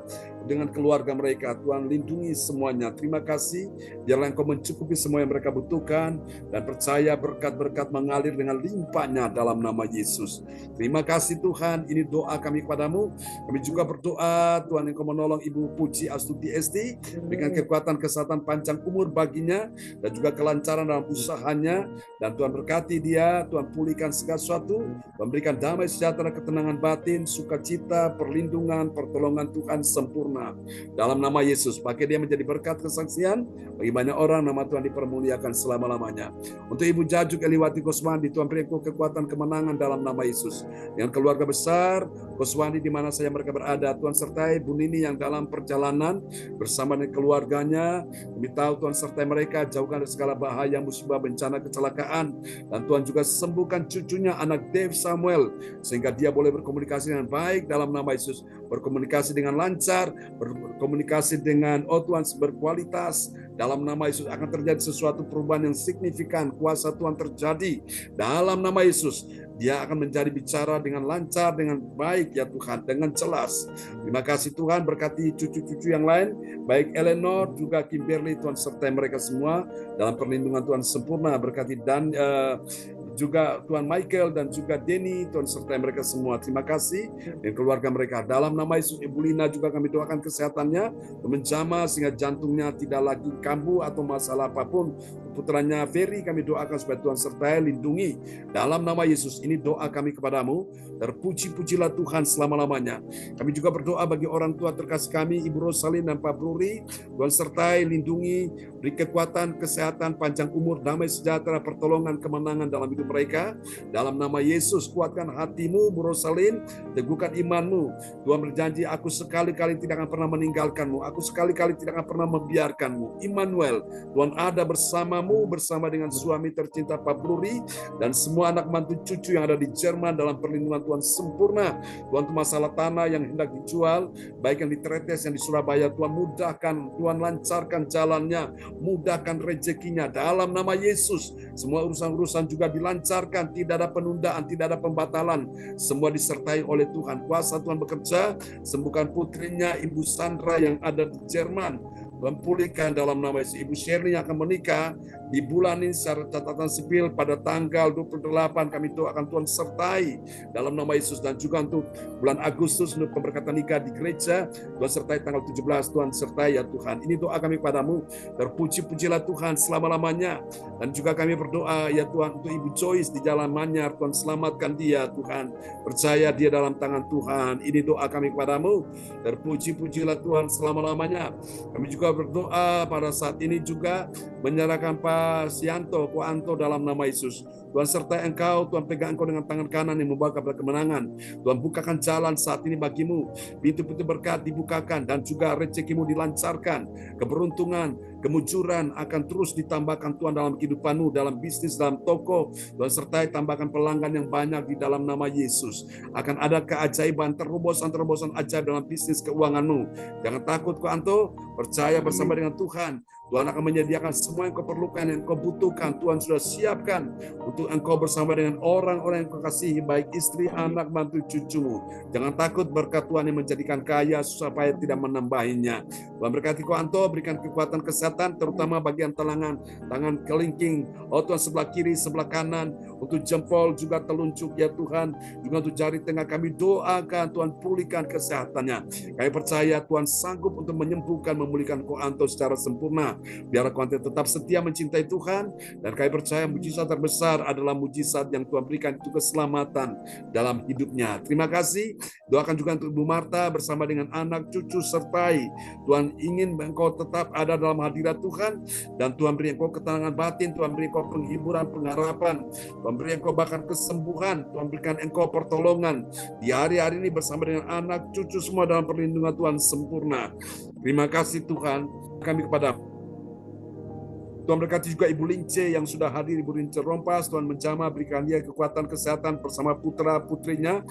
dengan keluarga mereka. Tuhan lindungi semuanya. Terima kasih. Biarlah Engkau mencukupi semua yang mereka butuhkan dan percaya berkat-berkat mengalir dengan limpahnya dalam nama Yesus. Terima kasih Tuhan. Ini doa kami kepadamu. Kami juga berdoa Tuhan Engkau menolong Ibu Puji Astuti Esti dengan kekuatan kesehatan panjang umur baginya dan juga kelancaran dalam usahanya, dan Tuhan berkati dia, Tuhan pulihkan segala sesuatu, memberikan damai sejahtera, ketenangan batin, sukacita, perlindungan, pertolongan Tuhan sempurna. Dalam nama Yesus, pakai dia menjadi berkat kesaksian bagi banyak orang, nama Tuhan dipermuliakan selama-lamanya. Untuk Ibu Jajuk Eliwati Koswandi, Tuhan beri kekuatan kemenangan dalam nama Yesus. Dengan keluarga besar Koswandi di mana saja mereka berada, Tuhan sertai Bu Nini yang dalam perjalanan bersama dengan keluarganya. Kami tahu Tuhan sertai mereka, jauhkan dari segala bahaya, musibah, bencana, kecelakaan, dan Tuhan juga sembuhkan cucunya, anak Dave Samuel, sehingga dia boleh berkomunikasi dengan baik dalam nama Yesus, berkomunikasi dengan lancar, berkomunikasi dengan Tuhan berkualitas. Dalam nama Yesus akan terjadi sesuatu perubahan yang signifikan, kuasa Tuhan terjadi dalam nama Yesus. Dia akan menjadi bicara dengan lancar, dengan baik ya Tuhan, dengan jelas. Terima kasih Tuhan, berkati cucu-cucu yang lain, baik Eleanor, juga Kimberly, Tuhan sertai mereka semua dalam perlindungan Tuhan sempurna. Berkati dan juga Tuhan Michael dan juga Denny, Tuhan sertai mereka semua. Terima kasih dan keluarga mereka. Dalam nama Yesus, Ibu Lina juga kami doakan kesehatannya, menjamah sehingga jantungnya tidak lagi kambuh atau masalah apapun. Putranya Ferry kami doakan supaya Tuhan sertai, lindungi. Dalam nama Yesus, ini doa kami kepadamu. Terpuji-pujilah Tuhan selama-lamanya. Kami juga berdoa bagi orang tua terkasih kami, Ibu Rosalin dan Pak Bruri. Tuhan sertai, lindungi, beri kekuatan, kesehatan, panjang umur, damai sejahtera, pertolongan, kemenangan dalam hidup mereka. Dalam nama Yesus, kuatkan hatimu, Bu Rosalin, teguhkan imanmu. Tuhan berjanji, aku sekali-kali tidak akan pernah meninggalkanmu. Aku sekali-kali tidak akan pernah membiarkanmu. Immanuel, Tuhan ada bersamamu, bersama dengan suami tercinta Pak Bruri, dan semua anak mantu cucu yang ada di Jerman dalam perlindungan Tuhan sempurna. Tuhan, untuk masalah tanah yang hendak dijual, baik yang di Tretes, yang di Surabaya, Tuhan mudahkan, Tuhan lancarkan jalannya, mudahkan rezekinya. Dalam nama Yesus, semua urusan-urusan juga dilancarkan, tidak ada penundaan, tidak ada pembatalan. Semua disertai oleh Tuhan. Kuasa Tuhan bekerja, sembuhkan putrinya, Ibu Sandra yang ada di Jerman. Tuhan pulihkan dalam nama Yesus. Ibu Shirley yang akan menikah di bulan ini secara catatan sipil pada tanggal 28, kami doakan Tuhan sertai dalam nama Yesus. Dan juga untuk bulan Agustus untuk pemberkatan nikah di gereja, Tuhan sertai tanggal 17, Tuhan sertai ya Tuhan. Ini doa kami padamu, terpuji-pujilah Tuhan selama-lamanya. Dan juga kami berdoa ya Tuhan untuk Ibu Joyce di Jalan Manyar, Tuhan selamatkan dia Tuhan. Percaya dia dalam tangan Tuhan. Ini doa kami padamu, terpuji-pujilah Tuhan selama-lamanya. Kami juga berdoa pada saat ini juga menyerahkan Pak Sianto, Ko Anto dalam nama Yesus. Tuhan sertai engkau, Tuhan pegang engkau dengan tangan kanan yang membawa kepada kemenangan. Tuhan bukakan jalan saat ini bagimu, pintu-pintu berkat dibukakan dan juga rezekimu dilancarkan, keberuntungan, kemujuran akan terus ditambahkan Tuhan dalam kehidupanmu, dalam bisnis, dalam toko. Tuhan sertai tambahkan pelanggan yang banyak di dalam nama Yesus. Akan ada keajaiban, terobosan-terobosan ajaib dalam bisnis keuanganmu. Jangan takut Ko Anto, percaya bersama dengan Tuhan. Tuhan akan menyediakan semua yang kau perlukan, yang kau butuhkan. Tuhan sudah siapkan untuk engkau bersama dengan orang-orang yang kau kasihi, baik istri, anak, mantu, cucumu. Jangan takut, berkat Tuhan yang menjadikan kaya supaya tidak menambahinya. Tuhan berkati Ko Anto, berikan kekuatan kesehatan, terutama bagian tangan kelingking, Tuhan sebelah kiri, sebelah kanan, untuk jempol juga telunjuk ya Tuhan, juga untuk jari tengah kami doakan Tuhan pulihkan kesehatannya. Kami percaya Tuhan sanggup untuk menyembuhkan, memulihkan Ko Anto secara sempurna. Biarlah Ko Anto tetap setia mencintai Tuhan, dan kami percaya mujizat terbesar adalah mujizat yang Tuhan berikan, itu keselamatan dalam hidupnya. Terima kasih. Doakan juga untuk Ibu Marta bersama dengan anak, cucu, sertai. Tuhan ingin engkau tetap ada dalam hadirat Tuhan, dan Tuhan beri engkau ketenangan batin, Tuhan beri engkau penghiburan, pengharapan, Tuhan beri engkau bahkan kesembuhan, Tuhan berikan engkau pertolongan di hari-hari ini bersama dengan anak, cucu semua dalam perlindungan Tuhan sempurna. Terima kasih Tuhan kami kepada Tuhan berkati juga Ibu Lince yang sudah hadir, Ibu Lince Rompas. Tuhan menjamah, berikan dia kekuatan kesehatan bersama putra-putrinya.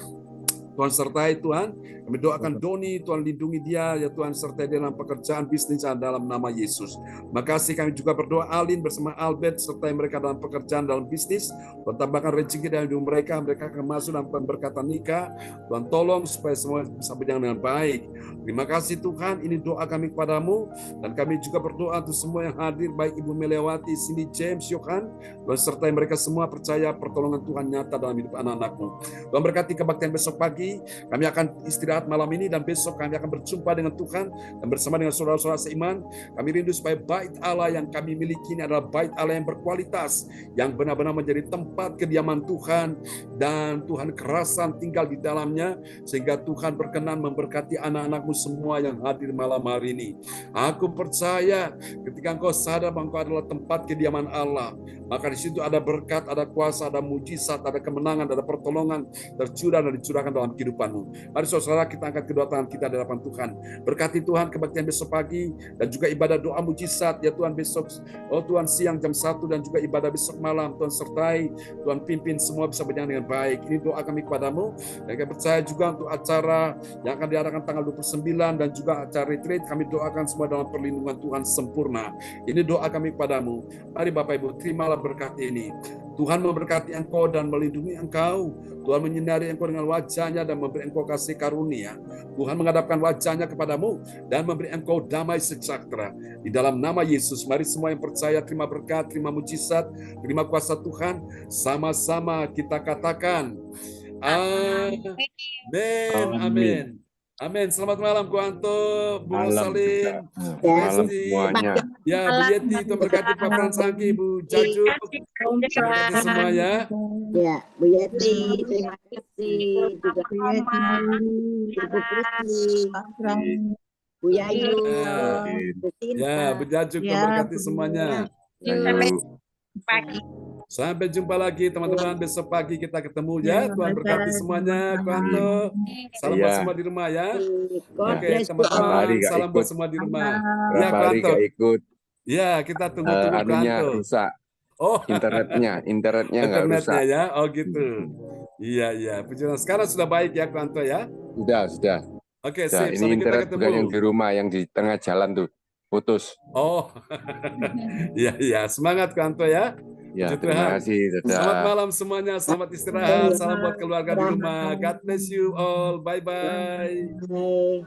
Tuhan sertai Tuhan. Kami doakan Doni, Tuhan lindungi dia, ya Tuhan sertai dia dalam pekerjaan bisnis dalam nama Yesus. Makasih kami juga berdoa Alin bersama Albert, sertai mereka dalam pekerjaan dalam bisnis. Tuhan tambahkan rezeki dalam hidup mereka, mereka akan masuk dalam pemberkatan nikah. Tuhan tolong supaya semua bisa berjalan dengan baik. Terima kasih Tuhan, ini doa kami kepadamu, dan kami juga berdoa untuk semua yang hadir, baik Ibu Melewati, Cindy, James, Yohan. Tuhan sertai mereka semua, percaya pertolongan Tuhan nyata dalam hidup anak-anakmu. Tuhan berkati kebaktian besok pagi. Kami akan istirahat malam ini, dan besok kami akan berjumpa dengan Tuhan dan bersama dengan saudara-saudara seiman. Kami rindu supaya bait Allah yang kami miliki ini adalah bait Allah yang berkualitas, yang benar-benar menjadi tempat kediaman Tuhan, dan Tuhan kerasan tinggal di dalamnya, sehingga Tuhan berkenan memberkati anak-anakmu semua yang hadir malam hari ini. Aku percaya ketika engkau sadar bahwa engkau adalah tempat kediaman Allah, maka di situ ada berkat, ada kuasa, ada mujizat, ada kemenangan, ada pertolongan tercurah dan dicurahkan dalam kehidupanmu. Mari saudara, kita angkat kedua tangan kita di hadapan Tuhan. Berkati Tuhan kebaktian besok pagi, dan juga ibadah doa mujizat ya Tuhan besok, Tuhan siang jam 1, dan juga ibadah besok malam. Tuhan sertai, Tuhan pimpin semua bisa berjalan dengan baik. Ini doa kami kepadamu, dan kami percaya juga untuk acara yang akan diadakan tanggal 29 dan juga acara retreat, kami doakan semua dalam perlindungan Tuhan sempurna. Ini doa kami kepadamu. Mari Bapak Ibu, terimalah berkat ini. Tuhan memberkati engkau dan melindungi engkau. Tuhan menyinari engkau dengan wajah-Nya dan memberi engkau kasih karunia. Tuhan menghadapkan wajah-Nya kepadamu dan memberi engkau damai sejahtera. Di dalam nama Yesus, mari semua yang percaya terima berkat, terima mujizat, terima kuasa Tuhan. Sama-sama kita katakan, amin, amin. Amin. Selamat malam, Ko Anto, Bu Salim, Malam Resti, semuanya. ya Bu Yeti, Tuhan berkati Pak Fransangki, Bu Jaju, terima kasih semua ya. Ya, Bu Yeti, terima kasih juga Ibu Kristi, Bu Yayu, Bu Sinta. Ya, Bu Jaju, Tuhan berkati semuanya. Pagi. Sampai jumpa lagi teman-teman, besok pagi kita ketemu ya. Tuhan berkati semuanya, Ko Anto. Salam buat Iya. semua di rumah ya. God Oke, bless you all. teman-teman, Hari nggak salam buat ikut. semua di rumah. Ya, Berapa Ko hari Anto. gak ikut, Ya, kita tunggu-tunggu Ko anunya Anto. rusak, Oh, internetnya nggak internetnya rusak. ya. Oh gitu. Iya, iya. Puji Tuhan. Sekarang sudah baik ya, Ko Anto ya. Sudah. Oke, Sudah. sip. Ini Sampai kita internet bukan yang ketemu. di rumah, yang di tengah jalan tuh, putus. Oh, iya, iya. Semangat, Ko Anto ya. Ya, Puji terima Tuhan. kasih. Selamat Dadah. malam semuanya. Selamat istirahat. Salam buat keluarga di rumah. God bless you all. Bye-bye. Bye.